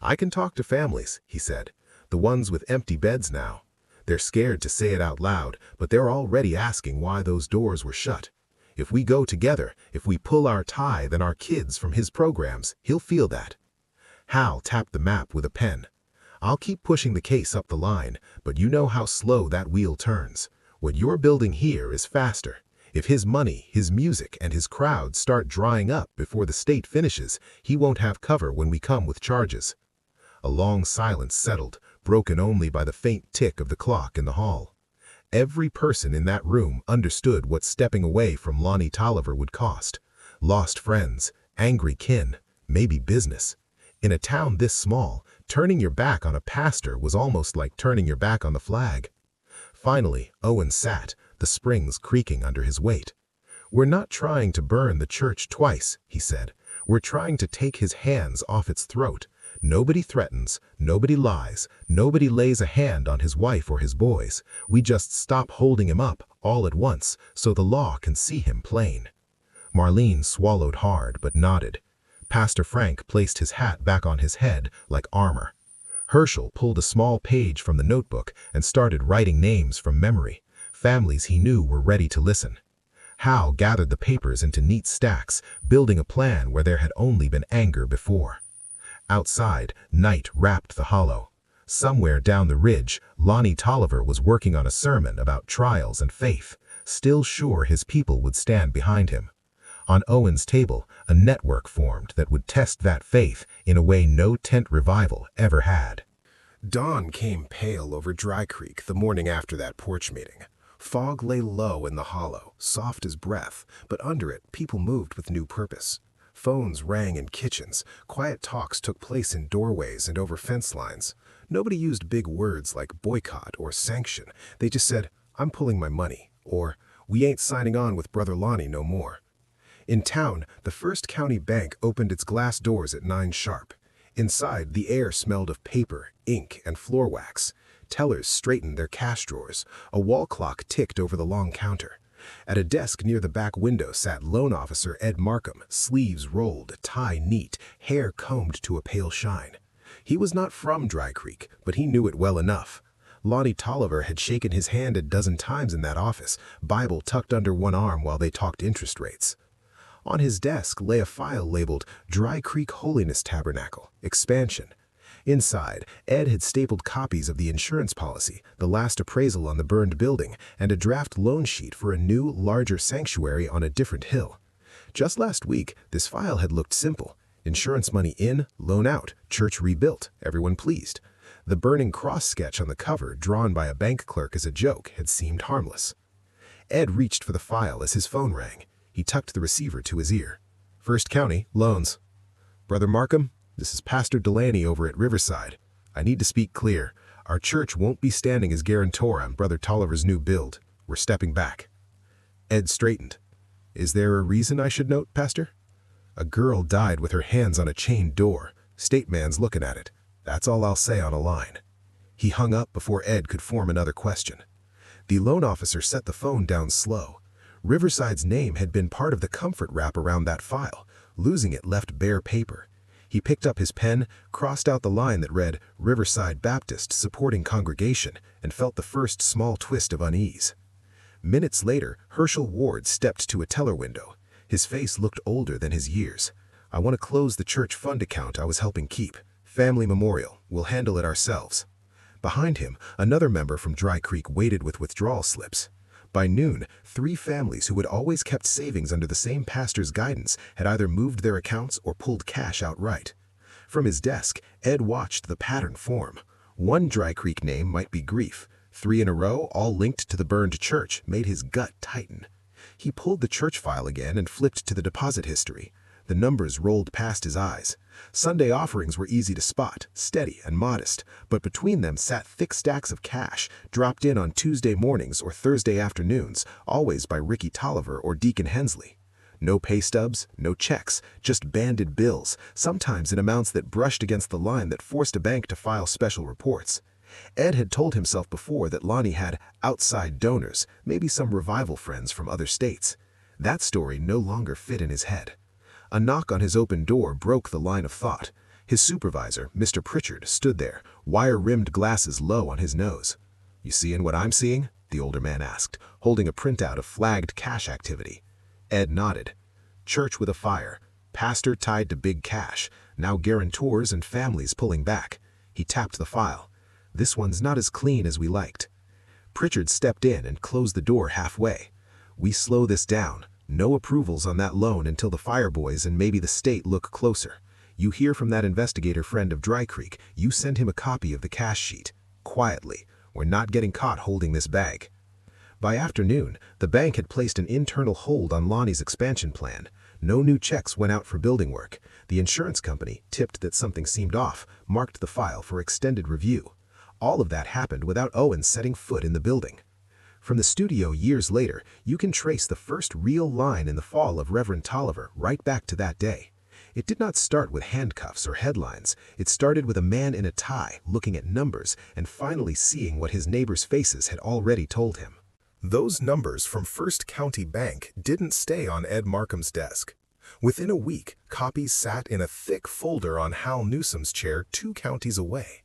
"I can talk to families," he said. "The ones with empty beds now. They're scared to say it out loud, but they're already asking why those doors were shut. If we go together, if we pull our tithe and our kids from his programs, he'll feel that." Hal tapped the map with a pen. "I'll keep pushing the case up the line, but you know how slow that wheel turns. What you're building here is faster. If his money, his music, and his crowd start drying up before the state finishes, he won't have cover when we come with charges." A long silence settled, broken only by the faint tick of the clock in the hall. Every person in that room understood what stepping away from Lonnie Tolliver would cost. Lost friends, angry kin, maybe business. In a town this small, turning your back on a pastor was almost like turning your back on the flag. Finally, Owen sat, the springs creaking under his weight. "We're not trying to burn the church twice," he said. "We're trying to take his hands off its throat. Nobody threatens, nobody lies, nobody lays a hand on his wife or his boys. We just stop holding him up all at once so the law can see him plain." Marlene swallowed hard but nodded. Pastor Frank placed his hat back on his head like armor. Herschel pulled a small page from the notebook and started writing names from memory, families he knew were ready to listen. Hal gathered the papers into neat stacks, building a plan where there had only been anger before. Outside, night wrapped the hollow. Somewhere down the ridge, Lonnie Tolliver was working on a sermon about trials and faith, still sure his people would stand behind him. On Owen's table, a network formed that would test that faith in a way no tent revival ever had. Dawn came pale over Dry Creek the morning after that porch meeting. Fog lay low in the hollow, soft as breath, but under it people moved with new purpose. Phones rang in kitchens, quiet talks took place in doorways and over fence lines. Nobody used big words like boycott or sanction. They just said, "I'm pulling my money," or "We ain't signing on with Brother Lonnie no more." In town, the First County Bank opened its glass doors at 9 sharp. Inside, the air smelled of paper, ink, and floor wax. Tellers straightened their cash drawers. A wall clock ticked over the long counter. At a desk near the back window sat Loan Officer Ed Markham, sleeves rolled, tie neat, hair combed to a pale shine. He was not from Dry Creek, but he knew it well enough. Lonnie Tolliver had shaken his hand a dozen times in that office, Bible tucked under one arm while they talked interest rates. On his desk lay a file labeled Dry Creek Holiness Tabernacle, Expansion. Inside, Ed had stapled copies of the insurance policy, the last appraisal on the burned building, and a draft loan sheet for a new, larger sanctuary on a different hill. Just last week, this file had looked simple. Insurance money in, loan out, church rebuilt, everyone pleased. The burning cross sketch on the cover, drawn by a bank clerk as a joke, had seemed harmless. Ed reached for the file as his phone rang. He tucked the receiver to his ear. "First County, loans." "Brother Markham, this is Pastor Delaney over at Riverside. I need to speak clear. Our church won't be standing as guarantor on Brother Tolliver's new build. We're stepping back." Ed straightened. "Is there a reason I should note, Pastor?" "A girl died with her hands on a chained door. State man's looking at it. That's all I'll say on a line." He hung up before Ed could form another question. The loan officer set the phone down slow. Riverside's name had been part of the comfort wrap around that file. Losing it left bare paper. He picked up his pen, crossed out the line that read, "Riverside Baptist Supporting Congregation," and felt the first small twist of unease. Minutes later, Herschel Ward stepped to a teller window. His face looked older than his years. "I want to close the church fund account I was helping keep. Family memorial. We'll handle it ourselves." Behind him, another member from Dry Creek waited with withdrawal slips. By noon, 3 families who had always kept savings under the same pastor's guidance had either moved their accounts or pulled cash outright. From his desk, Ed watched the pattern form. One Dry Creek name might be Grief. 3 in a row, all linked to the burned church, made his gut tighten. He pulled the church file again and flipped to the deposit history. The numbers rolled past his eyes. Sunday offerings were easy to spot, steady and modest, but between them sat thick stacks of cash, dropped in on Tuesday mornings or Thursday afternoons, always by Ricky Tolliver or Deacon Hensley. No pay stubs, no checks, just banded bills, sometimes in amounts that brushed against the line that forced a bank to file special reports. Ed had told himself before that Lonnie had outside donors, maybe some revival friends from other states. That story no longer fit in his head. A knock on his open door broke the line of thought. His supervisor, Mr. Pritchard, stood there, wire-rimmed glasses low on his nose. "You seeing what I'm seeing?" the older man asked, holding a printout of flagged cash activity. Ed nodded. "Church with a fire. Pastor tied to big cash. Now guarantors and families pulling back." He tapped the file. "This one's not as clean as we liked." Pritchard stepped in and closed the door halfway. "We slow this down. No approvals on that loan until the Fireboys and maybe the state look closer. You hear from that investigator friend of Dry Creek, you send him a copy of the cash sheet. Quietly. We're not getting caught holding this bag." By afternoon, the bank had placed an internal hold on Lonnie's expansion plan. No new checks went out for building work. The insurance company, tipped that something seemed off, marked the file for extended review. All of that happened without Owen setting foot in the building. From the studio years later, you can trace the first real line in the fall of Reverend Tolliver right back to that day. It did not start with handcuffs or headlines. It started with a man in a tie looking at numbers and finally seeing what his neighbors' faces had already told him. Those numbers from First County Bank didn't stay on Ed Markham's desk. Within a week, copies sat in a thick folder on Hal Newsom's chair 2 counties away.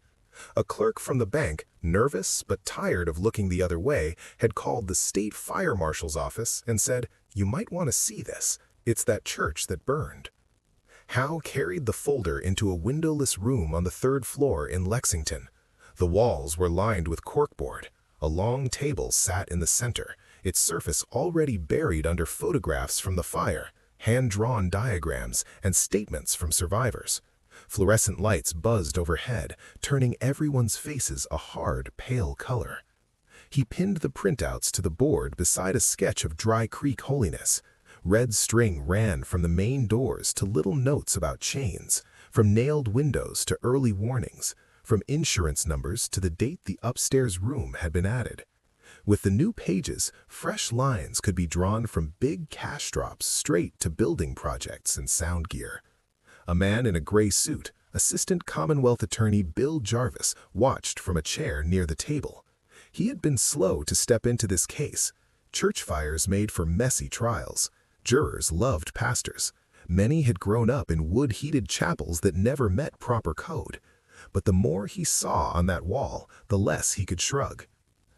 A clerk from the bank, nervous but tired of looking the other way, had called the state fire marshal's office and said, "You might want to see this. It's that church that burned." Hal carried the folder into a windowless room on the 3rd floor in Lexington. The walls were lined with corkboard. A long table sat in the center, its surface already buried under photographs from the fire, hand-drawn diagrams, and statements from survivors. Fluorescent lights buzzed overhead, turning everyone's faces a hard, pale color. He pinned the printouts to the board beside a sketch of Dry Creek holiness. Red string ran from the main doors to little notes about chains, from nailed windows to early warnings, from insurance numbers to the date the upstairs room had been added. With the new pages, fresh lines could be drawn from big cash drops straight to building projects and sound gear. A man in a gray suit, Assistant Commonwealth Attorney Bill Jarvis, watched from a chair near the table. He had been slow to step into this case. Church fires made for messy trials. Jurors loved pastors. Many had grown up in wood-heated chapels that never met proper code. But the more he saw on that wall, the less he could shrug.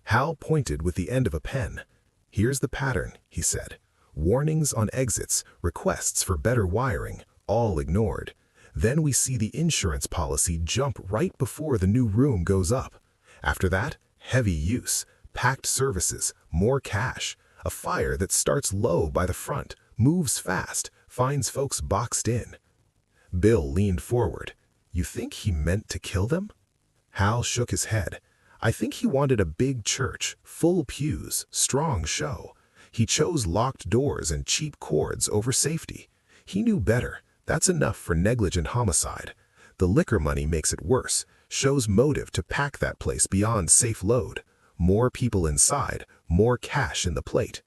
Hal pointed with the end of a pen. "Here's the pattern," he said. "Warnings on exits, requests for better wiring, all ignored. Then we see the insurance policy jump right before the new room goes up. After that, heavy use, packed services, more cash, a fire that starts low by the front, moves fast, finds folks boxed in." Bill leaned forward. "You think he meant to kill them?" Hal shook his head. "I think he wanted a big church, full pews, strong show. He chose locked doors and cheap cords over safety. He knew better. That's enough for negligent homicide. The liquor money makes it worse. Shows motive to pack that place beyond safe load. More people inside, more cash in the plate.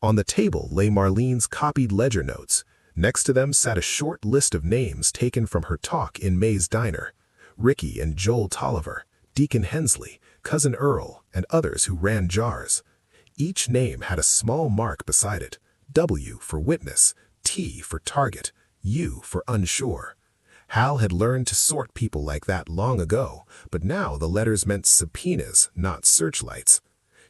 On the table lay Marlene's copied ledger notes. Next to them sat a short list of names taken from her talk in May's diner. Ricky and Joel Tolliver, Deacon Hensley, Cousin Earl, and others who ran jars. Each name had a small mark beside it. W for witness, T for target, U for unsure. Hal had learned to sort people like that long ago, but now the letters meant subpoenas, not searchlights.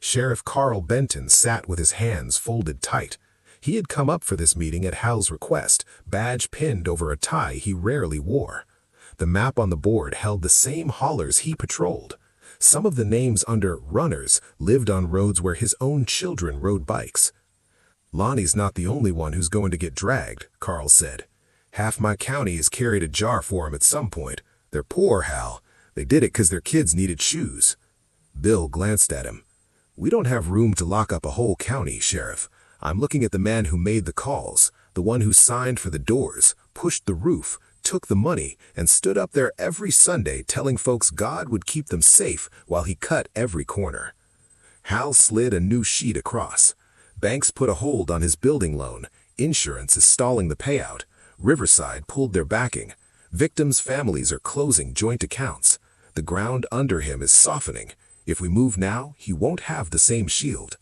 Sheriff Carl Benton sat with his hands folded tight. He had come up for this meeting at Hal's request, badge pinned over a tie he rarely wore. The map on the board held the same haulers he patrolled. Some of the names under runners lived on roads where his own children rode bikes. "Lonnie's not the only one who's going to get dragged," Carl said. "Half my county has carried a jar for him at some point. They're poor, Hal. They did it because their kids needed shoes." Bill glanced at him. "We don't have room to lock up a whole county, Sheriff. I'm looking at the man who made the calls, the one who signed for the doors, pushed the roof, took the money, and stood up there every Sunday telling folks God would keep them safe while he cut every corner." Hal slid a new sheet across. "Banks put a hold on his building loan. Insurance is stalling the payout. Riverside pulled their backing. Victims' families are closing joint accounts. The ground under him is softening. If we move now, he won't have the same shield."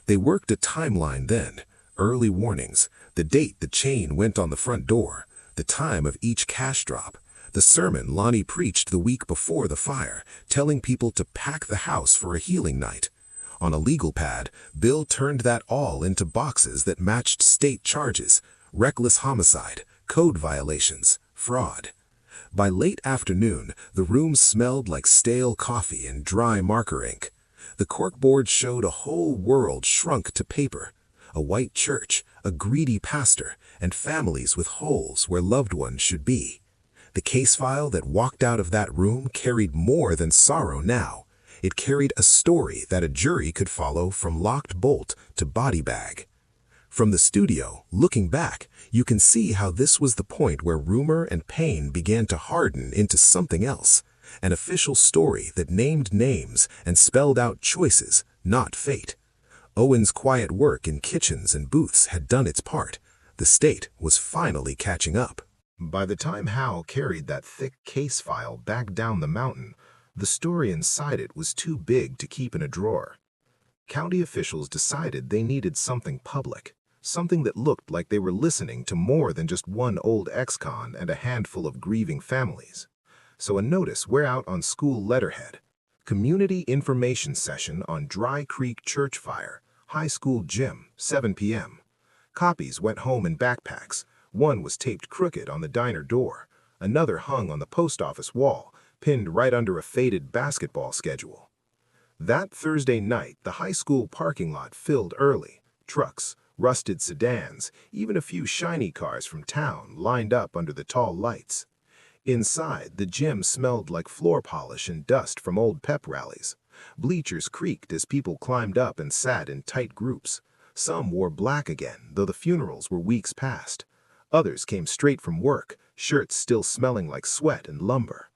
They worked a timeline then, early warnings, the date the chain went on the front door, the time of each cash drop, the sermon Lonnie preached the week before the fire, telling people to pack the house for a healing night. On a legal pad, Bill turned that all into boxes that matched state charges: reckless homicide, code violations, fraud. By late afternoon, the room smelled like stale coffee and dry marker ink. The corkboard showed a whole world shrunk to paper. A white church, a greedy pastor, and families with holes where loved ones should be. The case file that walked out of that room carried more than sorrow now. It carried a story that a jury could follow from locked bolt to body bag. From the studio, looking back, you can see how this was the point where rumor and pain began to harden into something else. An official story that named names and spelled out choices, not fate. Owen's quiet work in kitchens and booths had done its part. The state was finally catching up. By the time Hal carried that thick case file back down the mountain, the story inside it was too big to keep in a drawer. County officials decided they needed something public, something that looked like they were listening to more than just one old ex-con and a handful of grieving families. So a notice went out on school letterhead: Community Information Session on Dry Creek Church Fire, High School Gym, 7 p.m. Copies went home in backpacks. One was taped crooked on the diner door. Another hung on the post office wall, pinned right under a faded basketball schedule. That Thursday night, the high school parking lot filled early. Trucks, rusted sedans, even a few shiny cars from town lined up under the tall lights. Inside, the gym smelled like floor polish and dust from old pep rallies. Bleachers creaked as people climbed up and sat in tight groups. Some wore black again, though the funerals were weeks past. Others came straight from work, shirts still smelling like sweat and lumber.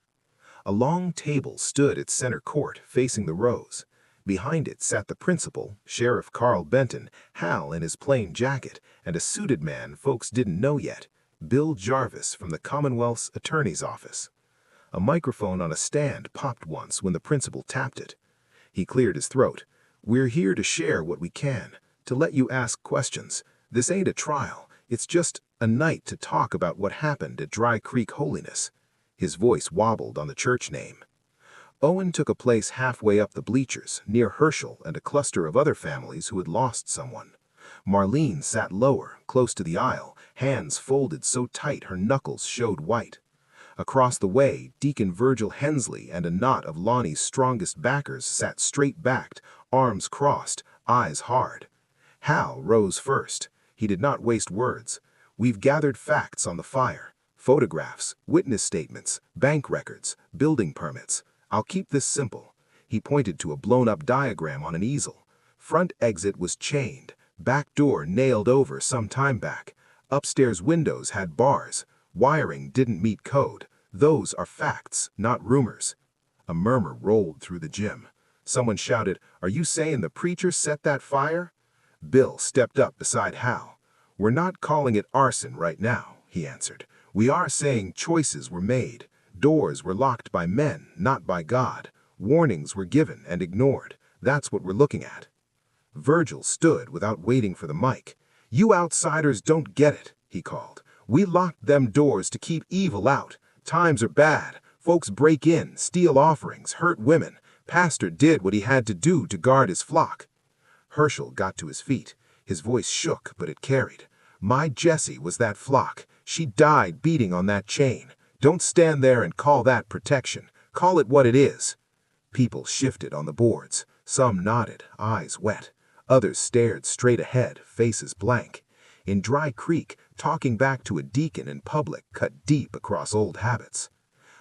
A long table stood at center court, facing the rows. Behind it sat the principal, Sheriff Carl Benton, Hal in his plain jacket, and a suited man folks didn't know yet, Bill Jarvis from the Commonwealth's Attorney's Office. A microphone on a stand popped once when the principal tapped it. He cleared his throat. "We're here to share what we can, to let you ask questions. This ain't a trial. It's just a night to talk about what happened at Dry Creek Holiness." His voice wobbled on the church name. Owen took a place halfway up the bleachers, near Herschel and a cluster of other families who had lost someone. Marlene sat lower, close to the aisle, hands folded so tight her knuckles showed white. Across the way, Deacon Virgil Hensley and a knot of Lonnie's strongest backers sat straight-backed, arms crossed, eyes hard. Hal rose first. He did not waste words. "We've gathered facts on the fire. Photographs, witness statements, bank records, building permits. I'll keep this simple." He pointed to a blown-up diagram on an easel. Front exit was chained, back door nailed over some time back. Upstairs windows had bars. Wiring didn't meet code. Those are facts, not rumors. A murmur rolled through the gym. Someone shouted, "Are you saying the preacher set that fire?" Bill stepped up beside Hal. "We're not calling it arson right now," he answered. "We are saying choices were made. Doors were locked by men, not by God. Warnings were given and ignored. That's what we're looking at." Virgil stood without waiting for the mic. "You outsiders don't get it," he called. "We locked them doors to keep evil out. Times are bad. Folks break in, steal offerings, hurt women. Pastor did what he had to do to guard his flock." Herschel got to his feet. His voice shook, but it carried. "My Jessie was that flock. She died beating on that chain. Don't stand there and call that protection. Call it what it is." People shifted on the boards. Some nodded, eyes wet. Others stared straight ahead, faces blank. In Dry Creek, talking back to a deacon in public cut deep across old habits.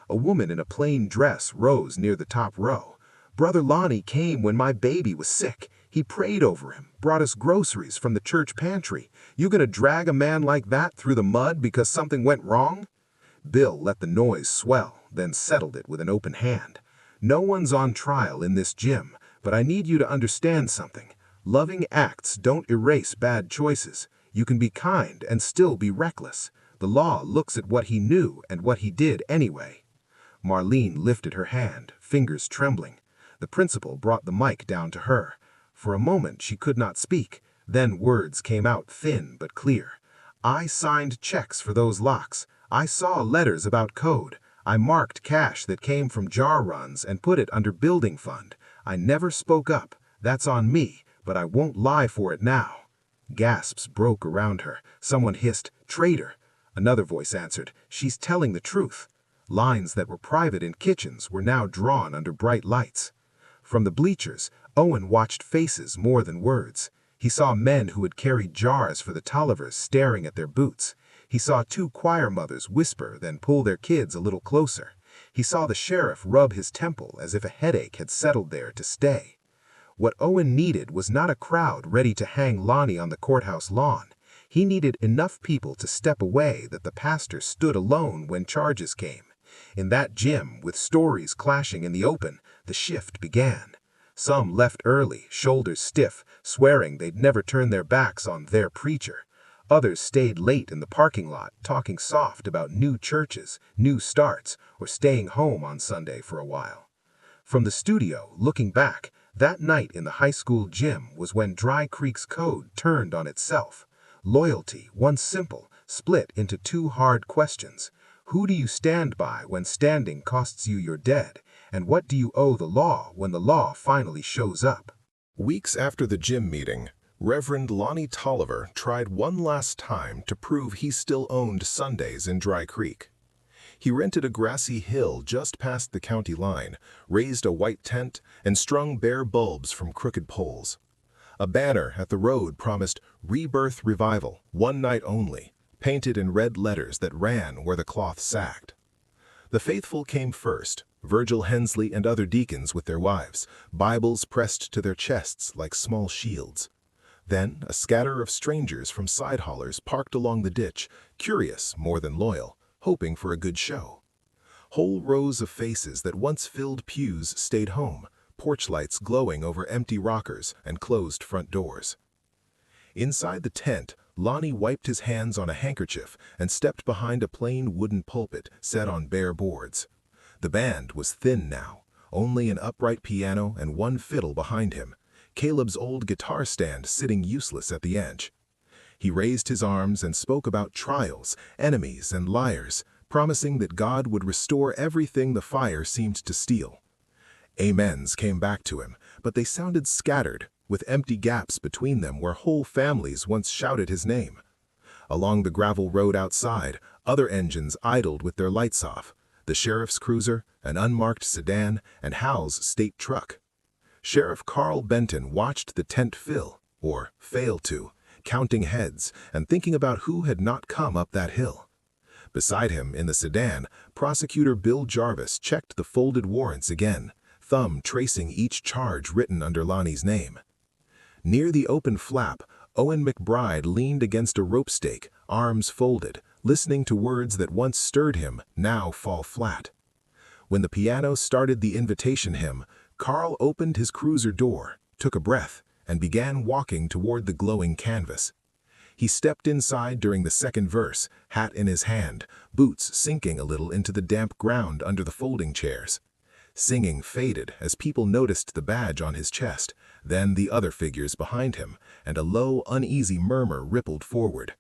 A woman in a plain dress rose near the top row. "Brother Lonnie came when my baby was sick. He prayed over him, brought us groceries from the church pantry. You gonna drag a man like that through the mud because something went wrong?" Bill let the noise swell, then settled it with an open hand. "No one's on trial in this gym, but I need you to understand something. Loving acts don't erase bad choices. You can be kind and still be reckless. The law looks at what he knew and what he did anyway." Marlene lifted her hand, fingers trembling. The principal brought the mic down to her. For a moment she could not speak. Then words came out thin but clear. "I signed checks for those locks. I saw letters about code. I marked cash that came from jar runs and put it under building fund. I never spoke up. That's on me, but I won't lie for it now." Gasps broke around her. Someone hissed, "Traitor!" Another voice answered, "She's telling the truth." Lines that were private in kitchens were now drawn under bright lights. From the bleachers, Owen watched faces more than words. He saw men who had carried jars for the Tollivers staring at their boots. He saw two choir mothers whisper, then pull their kids a little closer. He saw the sheriff rub his temple as if a headache had settled there to stay. What Owen needed was not a crowd ready to hang Lonnie on the courthouse lawn. He needed enough people to step away that the pastor stood alone when charges came. In that gym, with stories clashing in the open, the shift began. Some left early, shoulders stiff, swearing they'd never turn their backs on their preacher. Others stayed late in the parking lot, talking soft about new churches, new starts, or staying home on Sunday for a while. From the studio, looking back, that night in the high school gym was when Dry Creek's code turned on itself. Loyalty, once simple, split into two hard questions. Who do you stand by when standing costs you your dead? And what do you owe the law when the law finally shows up? Weeks after the gym meeting, Reverend Lonnie Tolliver tried one last time to prove he still owned Sundays in Dry Creek. He rented a grassy hill just past the county line, raised a white tent, and strung bare bulbs from crooked poles. A banner at the road promised "Rebirth Revival, one night only," painted in red letters that ran where the cloth sagged. The faithful came first, Virgil Hensley and other deacons with their wives, Bibles pressed to their chests like small shields. Then a scatter of strangers from side haulers parked along the ditch, curious more than loyal, hoping for a good show. Whole rows of faces that once filled pews stayed home, porch lights glowing over empty rockers and closed front doors. Inside the tent, Lonnie wiped his hands on a handkerchief and stepped behind a plain wooden pulpit set on bare boards. The band was thin now, only an upright piano and one fiddle behind him, Caleb's old guitar stand sitting useless at the edge. He raised his arms and spoke about trials, enemies, and liars, promising that God would restore everything the fire seemed to steal. Amens came back to him, but they sounded scattered, with empty gaps between them where whole families once shouted his name. Along the gravel road outside, other engines idled with their lights off, the sheriff's cruiser, an unmarked sedan, and Hal's state truck. Sheriff Carl Benton watched the tent fill, or fail to, counting heads and thinking about who had not come up that hill. Beside him, in the sedan, Prosecutor Bill Jarvis checked the folded warrants again, thumb tracing each charge written under Lonnie's name. Near the open flap, Owen McBride leaned against a rope stake, arms folded, listening to words that once stirred him, now fall flat. When the piano started the invitation hymn, Carl opened his cruiser door, took a breath, and began walking toward the glowing canvas. He stepped inside during the second verse, hat in his hand, boots sinking a little into the damp ground under the folding chairs. Singing faded as people noticed the badge on his chest, then the other figures behind him, and a low, uneasy murmur rippled forward.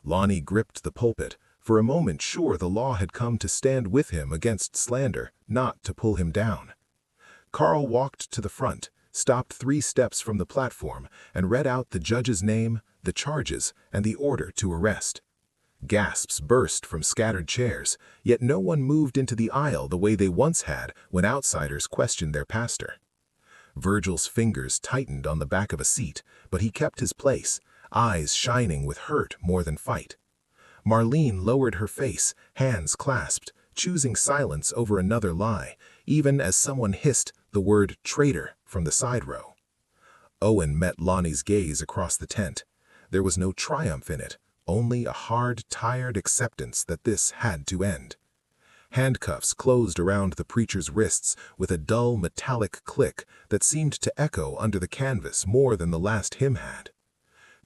Lonnie gripped the pulpit, for a moment sure the law had come to stand with him against slander, not to pull him down. Carl walked to the front, stopped 3 steps from the platform, and read out the judge's name, the charges, and the order to arrest. Gasps burst from scattered chairs, yet no one moved into the aisle the way they once had when outsiders questioned their pastor. Virgil's fingers tightened on the back of a seat, but he kept his place, eyes shining with hurt more than fight. Marlene lowered her face, hands clasped, choosing silence over another lie, even as someone hissed the word traitor from the side row. Owen met Lonnie's gaze across the tent. There was no triumph in it, only a hard, tired acceptance that this had to end. Handcuffs closed around the preacher's wrists with a dull metallic click that seemed to echo under the canvas more than the last hymn had.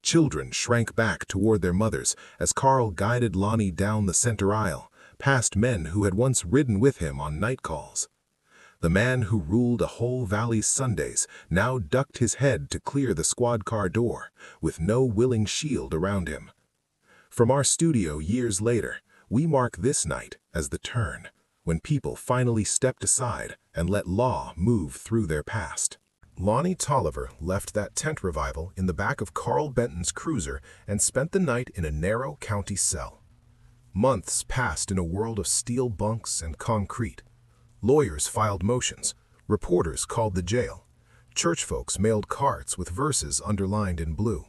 Children shrank back toward their mothers as Carl guided Lonnie down the center aisle, past men who had once ridden with him on night calls. The man who ruled a whole valley's Sundays now ducked his head to clear the squad car door, with no willing shield around him. From our studio years later, we mark this night as the turn, when people finally stepped aside and let law move through their past. Lonnie Tolliver left that tent revival in the back of Carl Benton's cruiser and spent the night in a narrow county cell. Months passed in a world of steel bunks and concrete. Lawyers filed motions, reporters called the jail, church folks mailed cards with verses underlined in blue.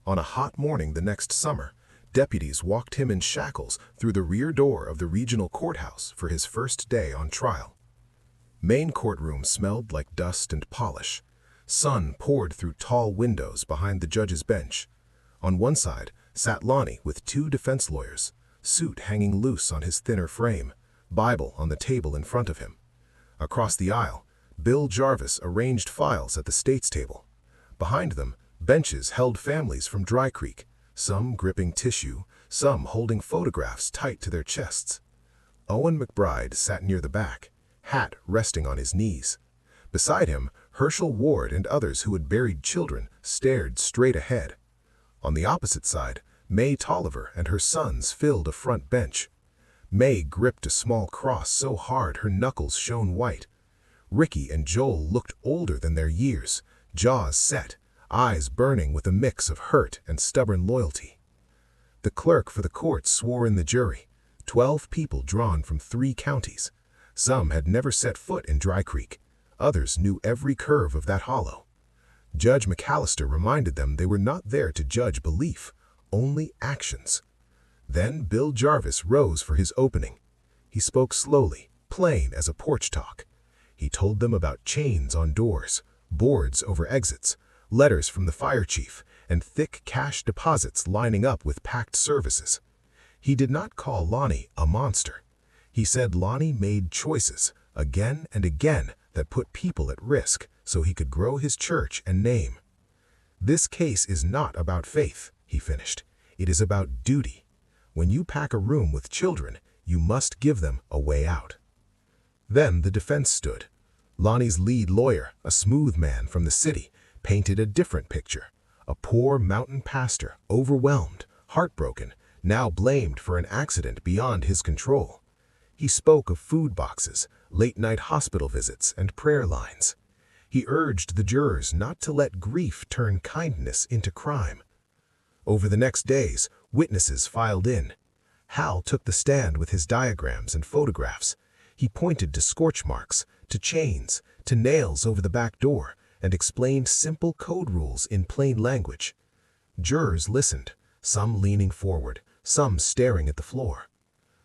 On a hot morning the next summer, deputies walked him in shackles through the rear door of the regional courthouse for his first day on trial. Main courtroom smelled like dust and polish. Sun poured through tall windows behind the judge's bench. On one side sat Lonnie with 2 defense lawyers, suit hanging loose on his thinner frame, Bible on the table in front of him. Across the aisle, Bill Jarvis arranged files at the state's table. Behind them, benches held families from Dry Creek, some gripping tissue, some holding photographs tight to their chests. Owen McBride sat near the back, hat resting on his knees. Beside him, Herschel Ward and others who had buried children stared straight ahead. On the opposite side, May Tolliver and her sons filled a front bench. May gripped a small cross so hard her knuckles shone white. Ricky and Joel looked older than their years, jaws set, eyes burning with a mix of hurt and stubborn loyalty. The clerk for the court swore in the jury, 12 people drawn from 3 counties. Some had never set foot in Dry Creek. Others knew every curve of that hollow. Judge McAllister reminded them they were not there to judge belief, only actions. Then Bill Jarvis rose for his opening. He spoke slowly, plain as a porch talk. He told them about chains on doors, boards over exits, letters from the fire chief, and thick cash deposits lining up with packed services. He did not call Lonnie a monster. He said Lonnie made choices, again and again, that put people at risk so he could grow his church and name. This case is not about faith, he finished. It is about duty. When you pack a room with children, you must give them a way out. Then the defense stood. Lonnie's lead lawyer, a smooth man from the city, painted a different picture. A poor mountain pastor, overwhelmed, heartbroken, now blamed for an accident beyond his control. He spoke of food boxes, late-night hospital visits, and prayer lines. He urged the jurors not to let grief turn kindness into crime. Over the next days, witnesses filed in. Hal took the stand with his diagrams and photographs. He pointed to scorch marks, to chains, to nails over the back door, and explained simple code rules in plain language. Jurors listened, some leaning forward, some staring at the floor.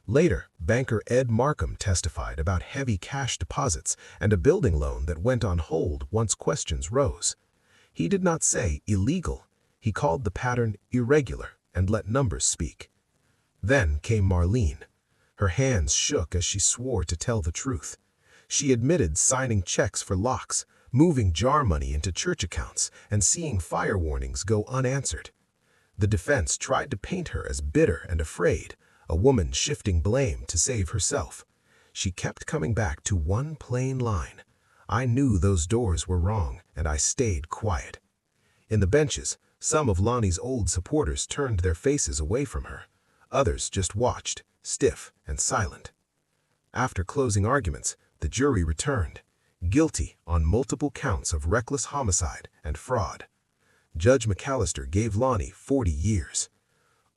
Later, banker Ed Markham testified about heavy cash deposits and a building loan that went on hold once questions rose. He did not say illegal. He called the pattern irregular and let numbers speak. Then came Marlene. Her hands shook as she swore to tell the truth. She admitted signing checks for locks, moving jar money into church accounts, and seeing fire warnings go unanswered. The defense tried to paint her as bitter and afraid, a woman shifting blame to save herself. She kept coming back to one plain line. I knew those doors were wrong, and I stayed quiet. In the benches, some of Lonnie's old supporters turned their faces away from her. Others just watched, stiff and silent. After closing arguments, the jury returned, guilty on multiple counts of reckless homicide and fraud. Judge McAllister gave Lonnie 40 years.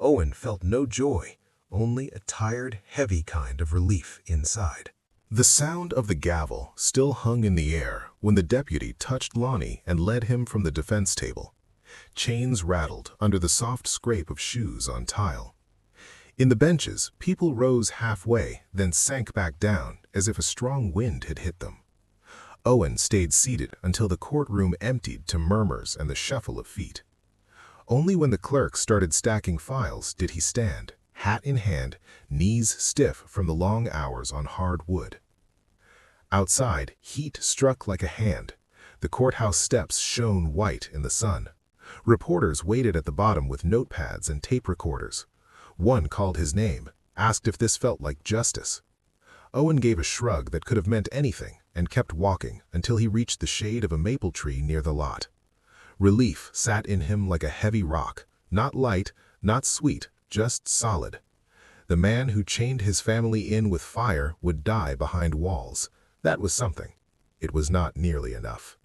Owen felt no joy, only a tired, heavy kind of relief inside. The sound of the gavel still hung in the air when the deputy touched Lonnie and led him from the defense table. Chains rattled under the soft scrape of shoes on tile. In the benches, people rose halfway, then sank back down as if a strong wind had hit them. Owen stayed seated until the courtroom emptied to murmurs and the shuffle of feet. Only when the clerk started stacking files did he stand, hat in hand, knees stiff from the long hours on hard wood. Outside, heat struck like a hand. The courthouse steps shone white in the sun. Reporters waited at the bottom with notepads and tape recorders. One called his name, asked if this felt like justice. Owen gave a shrug that could have meant anything and kept walking until he reached the shade of a maple tree near the lot. Relief sat in him like a heavy rock, not light, not sweet, just solid. The man who chained his family in with fire would die behind walls. That was something. It was not nearly enough.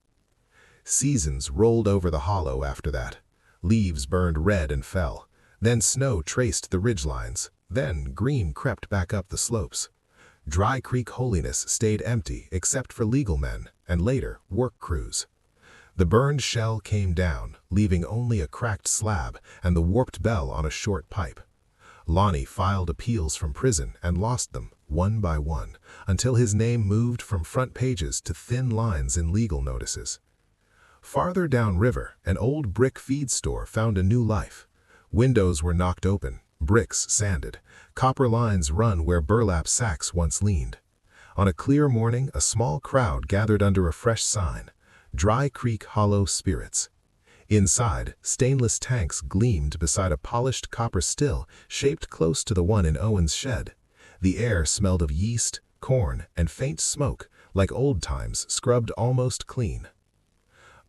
Seasons rolled over the hollow after that. Leaves burned red and fell. Then snow traced the ridgelines. Then green crept back up the slopes. Dry Creek Holiness stayed empty except for legal men and later work crews. The burned shell came down, leaving only a cracked slab and the warped bell on a short pipe. Lonnie filed appeals from prison and lost them, one by one, until his name moved from front pages to thin lines in legal notices. Farther downriver, an old brick feed store found a new life. Windows were knocked open, bricks sanded, copper lines run where burlap sacks once leaned. On a clear morning, a small crowd gathered under a fresh sign, Dry Creek Hollow Spirits. Inside, stainless tanks gleamed beside a polished copper still shaped close to the one in Owen's shed. The air smelled of yeast, corn, and faint smoke, like old times scrubbed almost clean.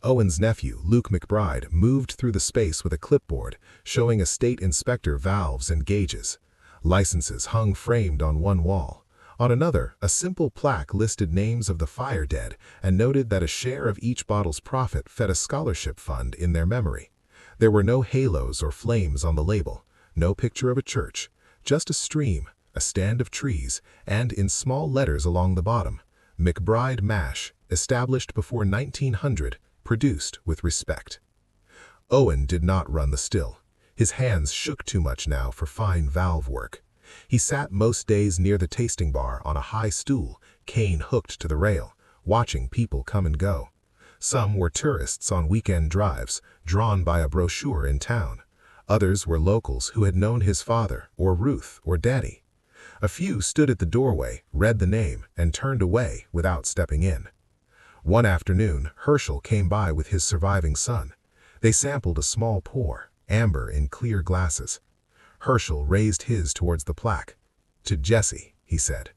Owen's nephew, Luke McBride, moved through the space with a clipboard, showing estate inspector valves and gauges. Licenses hung framed on one wall. On another, a simple plaque listed names of the fire dead and noted that a share of each bottle's profit fed a scholarship fund in their memory. There were no halos or flames on the label, no picture of a church, just a stream, a stand of trees, and in small letters along the bottom, McBride Mash, established before 1900, produced with respect. Owen did not run the still. His hands shook too much now for fine valve work. He sat most days near the tasting bar on a high stool, cane hooked to the rail, watching people come and go. Some were tourists on weekend drives, drawn by a brochure in town. Others were locals who had known his father, or Ruth, or Daddy. A few stood at the doorway, read the name, and turned away without stepping in. One afternoon, Herschel came by with his surviving son. They sampled a small pour, amber in clear glasses. Herschel raised his towards the plaque. "To Jesse," he said.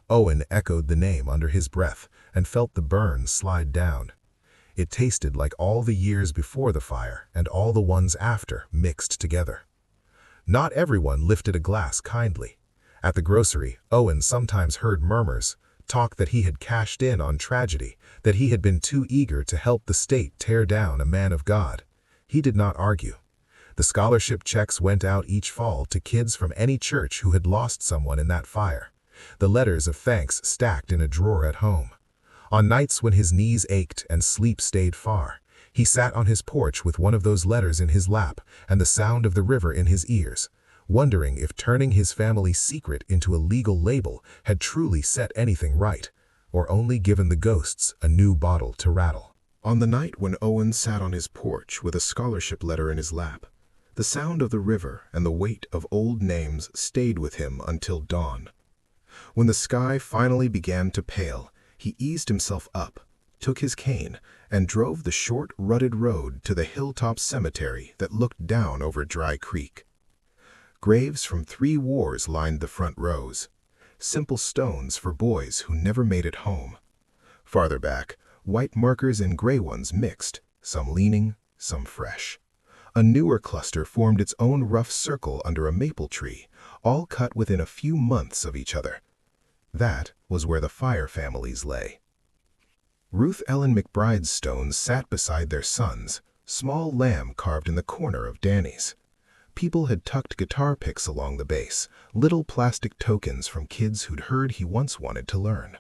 Owen echoed the name under his breath and felt the burn slide down. It tasted like all the years before the fire and all the ones after mixed together. Not everyone lifted a glass kindly. At the grocery, Owen sometimes heard murmurs, talk that he had cashed in on tragedy, that he had been too eager to help the state tear down a man of God. He did not argue. The scholarship checks went out each fall to kids from any church who had lost someone in that fire. The letters of thanks stacked in a drawer at home. On nights when his knees ached and sleep stayed far, he sat on his porch with one of those letters in his lap and the sound of the river in his ears, wondering if turning his family's secret into a legal label had truly set anything right, or only given the ghosts a new bottle to rattle. On the night when Owen sat on his porch with a scholarship letter in his lap, the sound of the river and the weight of old names stayed with him until dawn. When the sky finally began to pale, he eased himself up, took his cane, and drove the short, rutted road to the hilltop cemetery that looked down over Dry Creek. Graves from 3 wars lined the front rows, simple stones for boys who never made it home. Farther back, white markers and gray ones mixed, some leaning, some fresh. A newer cluster formed its own rough circle under a maple tree, all cut within a few months of each other. That was where the Fire families lay. Ruth Ellen McBride's stones sat beside their sons, small lamb carved in the corner of Danny's. People had tucked guitar picks along the base, little plastic tokens from kids who'd heard he once wanted to learn.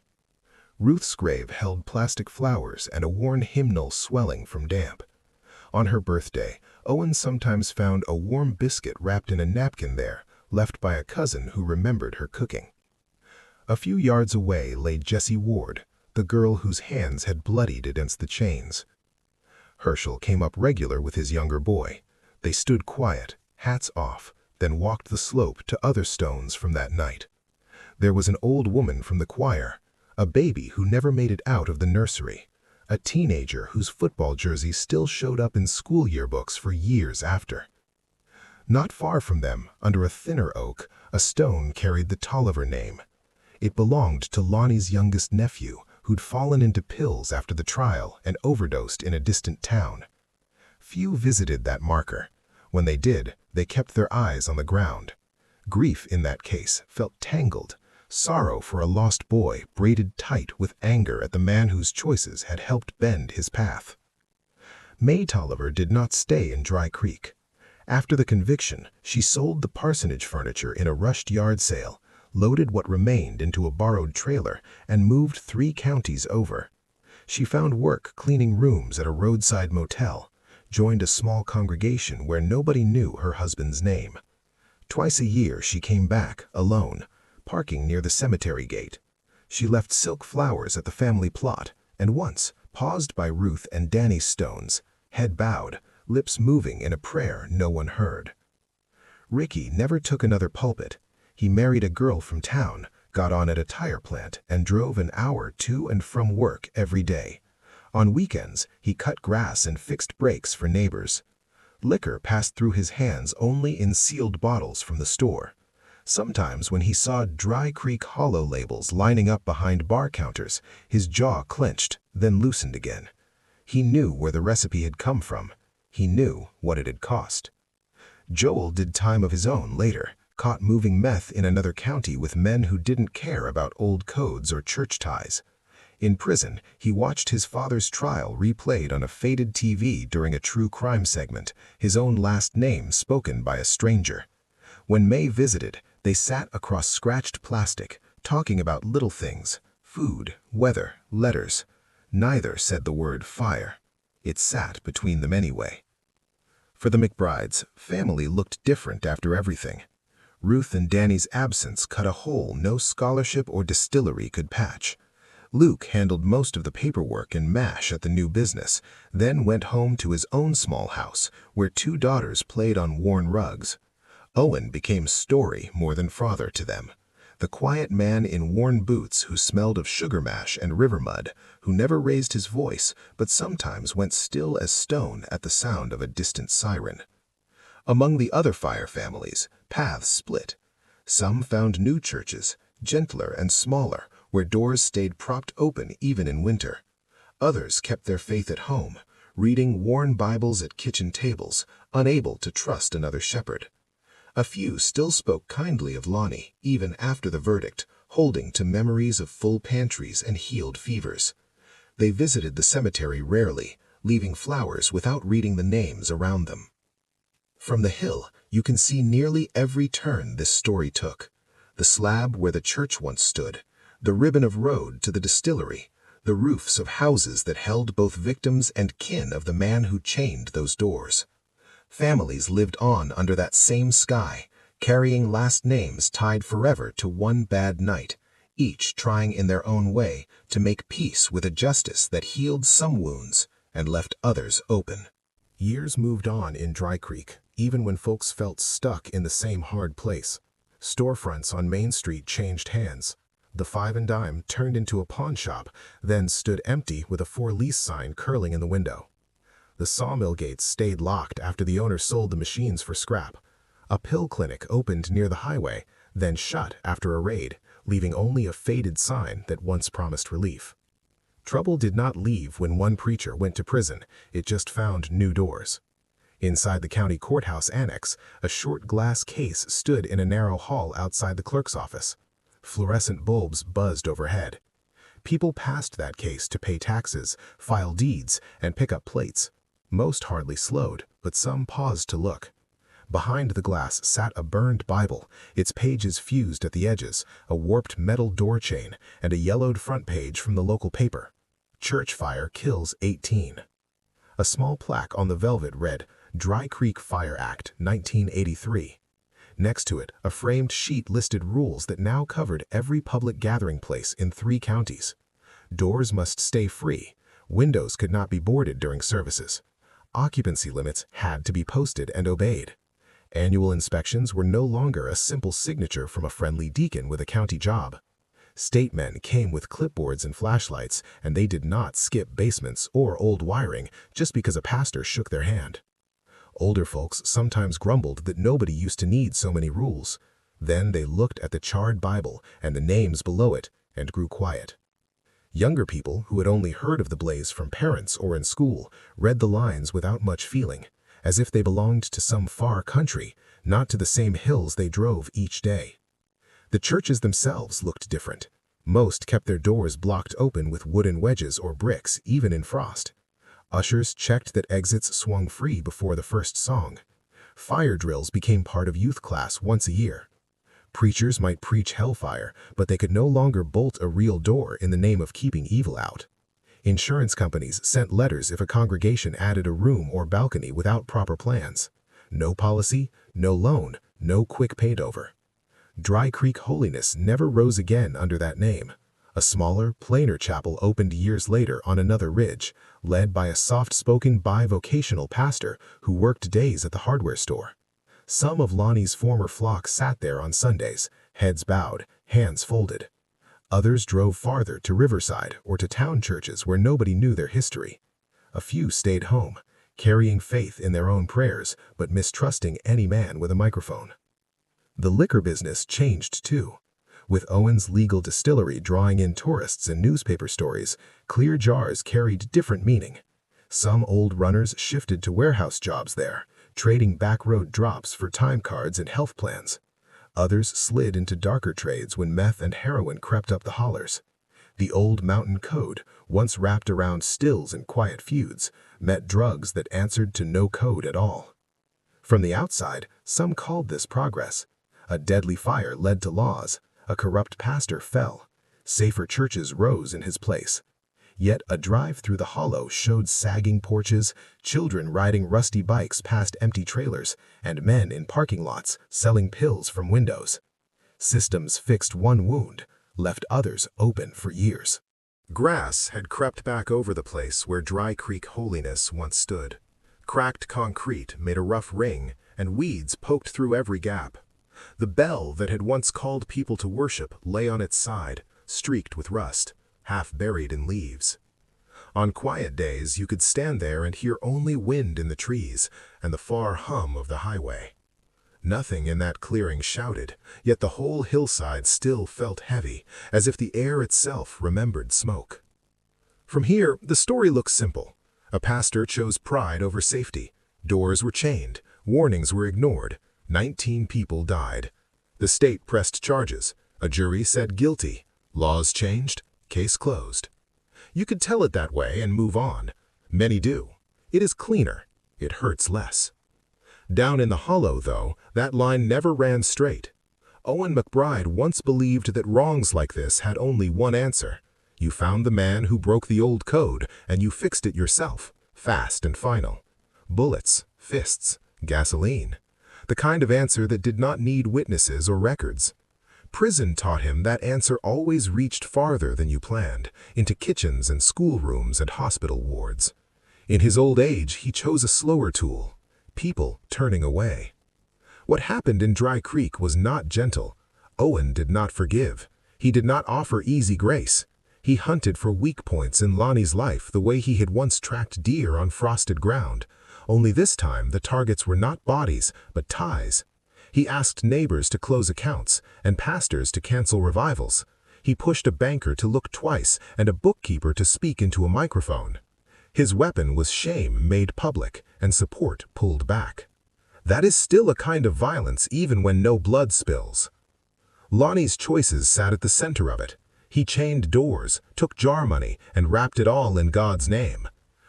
Ruth's grave held plastic flowers and a worn hymnal swelling from damp. On her birthday, Owen sometimes found a warm biscuit wrapped in a napkin there, left by a cousin who remembered her cooking. A few yards away lay Jessie Ward, the girl whose hands had bloodied against the chains. Herschel came up regular with his younger boy. They stood quiet, hats off, then walked the slope to other stones from that night. There was an old woman from the choir, a baby who never made it out of the nursery, a teenager whose football jersey still showed up in school yearbooks for years after. Not far from them, under a thinner oak, a stone carried the Tolliver name. It belonged to Lonnie's youngest nephew, who'd fallen into pills after the trial and overdosed in a distant town. Few visited that marker. When they did, they kept their eyes on the ground. Grief in that case felt tangled, sorrow for a lost boy braided tight with anger at the man whose choices had helped bend his path. May Tolliver did not stay in Dry Creek. After the conviction, she sold the parsonage furniture in a rushed yard sale, loaded what remained into a borrowed trailer, and moved 3 counties over. She found work cleaning rooms at a roadside motel, joined a small congregation where nobody knew her husband's name. Twice a year she came back, alone, parking near the cemetery gate. She left silk flowers at the family plot, and once paused by Ruth and Danny's stones, head bowed, lips moving in a prayer no one heard. Ricky never took another pulpit. He married a girl from town, got on at a tire plant, and drove an hour to and from work every day. On weekends, he cut grass and fixed brakes for neighbors. Liquor passed through his hands only in sealed bottles from the store. Sometimes when he saw Dry Creek Hollow labels lining up behind bar counters, his jaw clenched, then loosened again. He knew where the recipe had come from. He knew what it had cost. Joel did time of his own later, caught moving meth in another county with men who didn't care about old codes or church ties. In prison, he watched his father's trial replayed on a faded TV during a true crime segment, his own last name spoken by a stranger. When May visited, they sat across scratched plastic, talking about little things, food, weather, letters. Neither said the word fire. It sat between them anyway. For the McBrides, family looked different after everything. Ruth and Danny's absence cut a hole no scholarship or distillery could patch. Luke handled most of the paperwork and mash at the new business, then went home to his own small house, where 2 daughters played on worn rugs. Owen became story more than father to them. The quiet man in worn boots who smelled of sugar mash and river mud, who never raised his voice, but sometimes went still as stone at the sound of a distant siren. Among the other Fire families, paths split. Some found new churches, gentler and smaller, where doors stayed propped open even in winter. Others kept their faith at home, reading worn Bibles at kitchen tables, unable to trust another shepherd. A few still spoke kindly of Lonnie, even after the verdict, holding to memories of full pantries and healed fevers. They visited the cemetery rarely, leaving flowers without reading the names around them. From the hill, you can see nearly every turn this story took. The slab where the church once stood, the ribbon of road to the distillery, the roofs of houses that held both victims and kin of the man who chained those doors. Families lived on under that same sky, carrying last names tied forever to one bad night, each trying in their own way to make peace with a justice that healed some wounds and left others open. Years moved on in Dry Creek, even when folks felt stuck in the same hard place. Storefronts on Main Street changed hands. The five and dime turned into a pawn shop, then stood empty with a for lease sign curling in the window. The sawmill gates stayed locked after the owner sold the machines for scrap. A pill clinic opened near the highway, then shut after a raid, leaving only a faded sign that once promised relief. Trouble did not leave when one preacher went to prison, it just found new doors. Inside the county courthouse annex, a short glass case stood in a narrow hall outside the clerk's office. Fluorescent bulbs buzzed overhead. People passed that case to pay taxes, file deeds, and pick up plates. Most hardly slowed, but some paused to look. Behind the glass sat a burned Bible, its pages fused at the edges, a warped metal door chain, and a yellowed front page from the local paper. Church fire kills 18. A small plaque on the velvet read, Dry Creek Fire Act, 1983. Next to it, a framed sheet listed rules that now covered every public gathering place in 3 counties. Doors must stay free. Windows could not be boarded during services. Occupancy limits had to be posted and obeyed. Annual inspections were no longer a simple signature from a friendly deacon with a county job. State men came with clipboards and flashlights, and they did not skip basements or old wiring just because a pastor shook their hand. Older folks sometimes grumbled that nobody used to need so many rules. Then they looked at the charred Bible and the names below it and grew quiet. Younger people who had only heard of the blaze from parents or in school read the lines without much feeling, as if they belonged to some far country, not to the same hills they drove each day. The churches themselves looked different. Most kept their doors blocked open with wooden wedges or bricks, even in frost. Ushers checked that exits swung free before the first song. Fire drills became part of youth class once a year. Preachers might preach hellfire, but they could no longer bolt a real door in the name of keeping evil out. Insurance companies sent letters if a congregation added a room or balcony without proper plans. No policy, no loan, no quick paid-over. Dry Creek Holiness never rose again under that name. A smaller, plainer chapel opened years later on another ridge, led by a soft-spoken bivocational pastor who worked days at the hardware store. Some of Lonnie's former flock sat there on Sundays, heads bowed, hands folded. Others drove farther to Riverside or to town churches where nobody knew their history. A few stayed home, carrying faith in their own prayers but mistrusting any man with a microphone. The liquor business changed too. With Owen's legal distillery drawing in tourists and newspaper stories, clear jars carried different meaning. Some old runners shifted to warehouse jobs there, trading backroad drops for time cards and health plans. Others slid into darker trades when meth and heroin crept up the hollers. The old mountain code, once wrapped around stills and quiet feuds, met drugs that answered to no code at all. From the outside, some called this progress. A deadly fire led to laws. A corrupt pastor fell. Safer churches rose in his place. Yet a drive through the hollow showed sagging porches, children riding rusty bikes past empty trailers, and men in parking lots selling pills from windows. Systems fixed one wound, left others open for years. Grass had crept back over the place where Dry Creek Holiness once stood. Cracked concrete made a rough ring, and weeds poked through every gap. The bell that had once called people to worship lay on its side, streaked with rust, half buried in leaves. On quiet days, you could stand there and hear only wind in the trees and the far hum of the highway. Nothing in that clearing shouted, yet the whole hillside still felt heavy, as if the air itself remembered smoke. From here, the story looks simple. A pastor chose pride over safety. Doors were chained. Warnings were ignored. 19 people died. The state pressed charges. A jury said guilty. Laws changed. Case closed. You could tell it that way and move on. Many do. It is cleaner. It hurts less. Down in the hollow, though, that line never ran straight. Owen McBride once believed that wrongs like this had only one answer. You found the man who broke the old code, and you fixed it yourself, fast and final. Bullets, fists, gasoline. The kind of answer that did not need witnesses or records. Prison taught him that answer always reached farther than you planned, into kitchens and schoolrooms and hospital wards. In his old age, he chose a slower tool. People turning away. What happened in Dry Creek was not gentle. Owen did not forgive. He did not offer easy grace. He hunted for weak points in Lonnie's life the way he had once tracked deer on frosted ground. Only this time the targets were not bodies, but ties. He asked neighbors to close accounts and pastors to cancel revivals. He pushed a banker to look twice and a bookkeeper to speak into a microphone. His weapon was shame made public and support pulled back. That is still a kind of violence even when no blood spills. Lonnie's choices sat at the center of it. He chained doors, took jar money, and wrapped it all in God's name.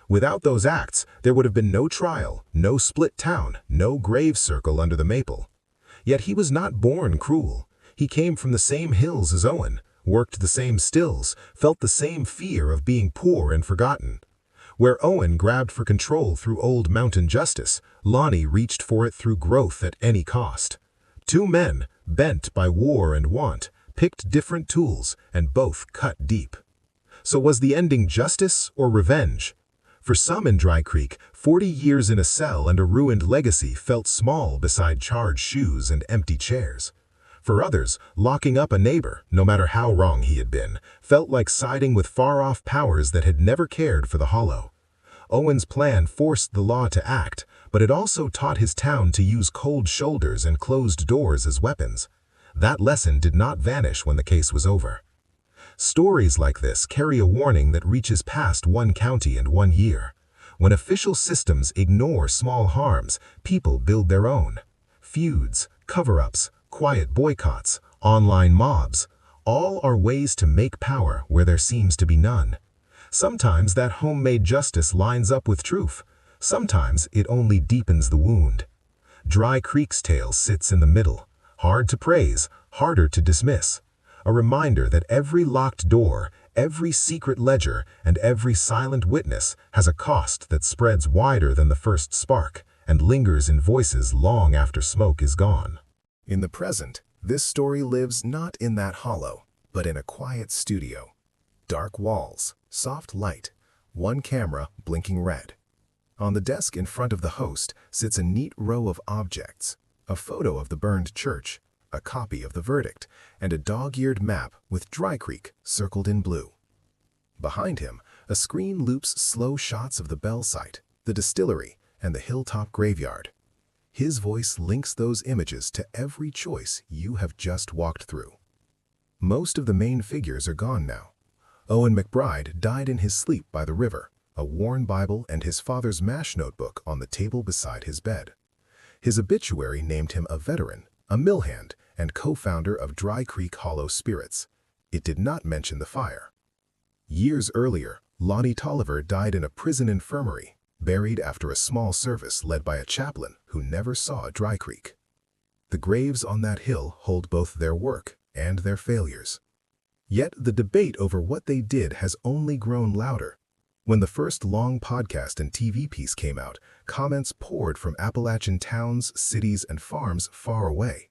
Without those acts, there would have been no trial, no split town, no grave circle under the maple. Yet he was not born cruel. He came from the same hills as Owen, worked the same stills, felt the same fear of being poor and forgotten. Where Owen grabbed for control through old mountain justice, Lonnie reached for it through growth at any cost. Two men, bent by war and want, picked different tools and both cut deep. So was the ending justice or revenge? For some in Dry Creek, 40 years in a cell and a ruined legacy felt small beside charred shoes and empty chairs. For others, locking up a neighbor, no matter how wrong he had been, felt like siding with far-off powers that had never cared for the hollow. Owen's plan forced the law to act, but it also taught his town to use cold shoulders and closed doors as weapons. That lesson did not vanish when the case was over. Stories like this carry a warning that reaches past one county and one year. When official systems ignore small harms, people build their own. Feuds, cover-ups, quiet boycotts, online mobs, all are ways to make power where there seems to be none. Sometimes that homemade justice lines up with truth. Sometimes it only deepens the wound. Dry Creek's tale sits in the middle, hard to praise, harder to dismiss. A reminder that every locked door, every secret ledger, and every silent witness has a cost that spreads wider than the first spark and lingers in voices long after smoke is gone. In the present, this story lives not in that hollow, but in a quiet studio. Dark walls, soft light, one camera blinking red. On the desk in front of the host sits a neat row of objects, a photo of the burned church, a copy of the verdict, and a dog-eared map with Dry Creek circled in blue. Behind him, a screen loops slow shots of the Bell site, the distillery, and the hilltop graveyard. His voice links those images to every choice you have just walked through. Most of the main figures are gone now. Owen McBride died in his sleep by the river, a worn Bible and his father's MASH notebook on the table beside his bed. His obituary named him a veteran, a mill hand, and co-founder of Dry Creek Hollow Spirits. It did not mention the fire. Years earlier, Lonnie Tolliver died in a prison infirmary, buried after a small service led by a chaplain who never saw Dry Creek. The graves on that hill hold both their work and their failures. Yet the debate over what they did has only grown louder. When the first long podcast and TV piece came out, comments poured from Appalachian towns, cities, and farms far away.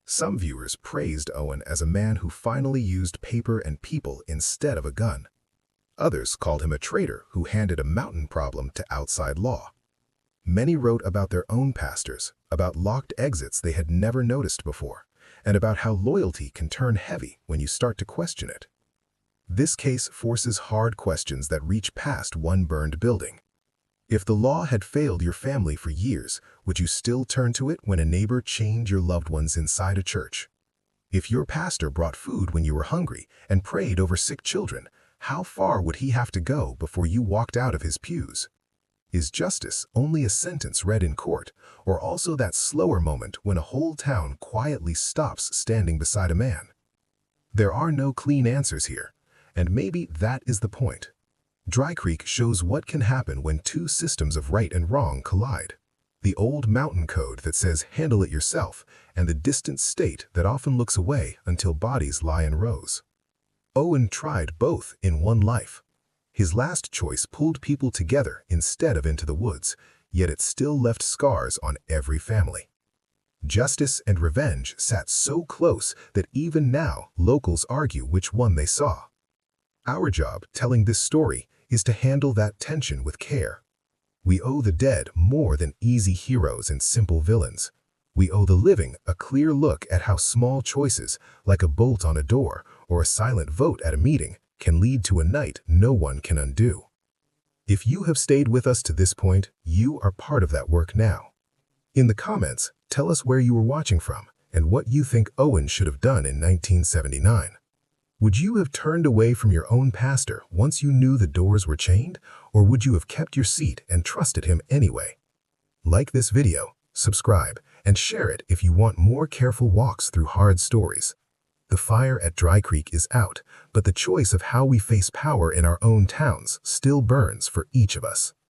Some viewers praised Owen as a man who finally used paper and people instead of a gun. Others called him a traitor who handed a mountain problem to outside law. Many wrote about their own pastors, about locked exits they had never noticed before, and about how loyalty can turn heavy when you start to question it. This case forces hard questions that reach past one burned building. If the law had failed your family for years, would you still turn to it when a neighbor chained your loved ones inside a church? If your pastor brought food when you were hungry and prayed over sick children, how far would he have to go before you walked out of his pews? Is justice only a sentence read in court, or also that slower moment when a whole town quietly stops standing beside a man? There are no clean answers here, and maybe that is the point. Dry Creek shows what can happen when two systems of right and wrong collide. The old mountain code that says handle it yourself, and the distant state that often looks away until bodies lie in rows. Owen tried both in one life. His last choice pulled people together instead of into the woods, yet it still left scars on every family. Justice and revenge sat so close that even now locals argue which one they saw. Our job, telling this story, is to handle that tension with care. We owe the dead more than easy heroes and simple villains. We owe the living a clear look at how small choices, like a bolt on a door or a silent vote at a meeting can lead to a night no one can undo. If you have stayed with us to this point, you are part of that work now. In the comments, tell us where you were watching from and what you think Owen should have done in 1979. Would you have turned away from your own pastor once you knew the doors were chained, or would you have kept your seat and trusted him anyway? Like this video, subscribe, and share it if you want more careful walks through hard stories. The fire at Dry Creek is out, but the choice of how we face power in our own towns still burns for each of us.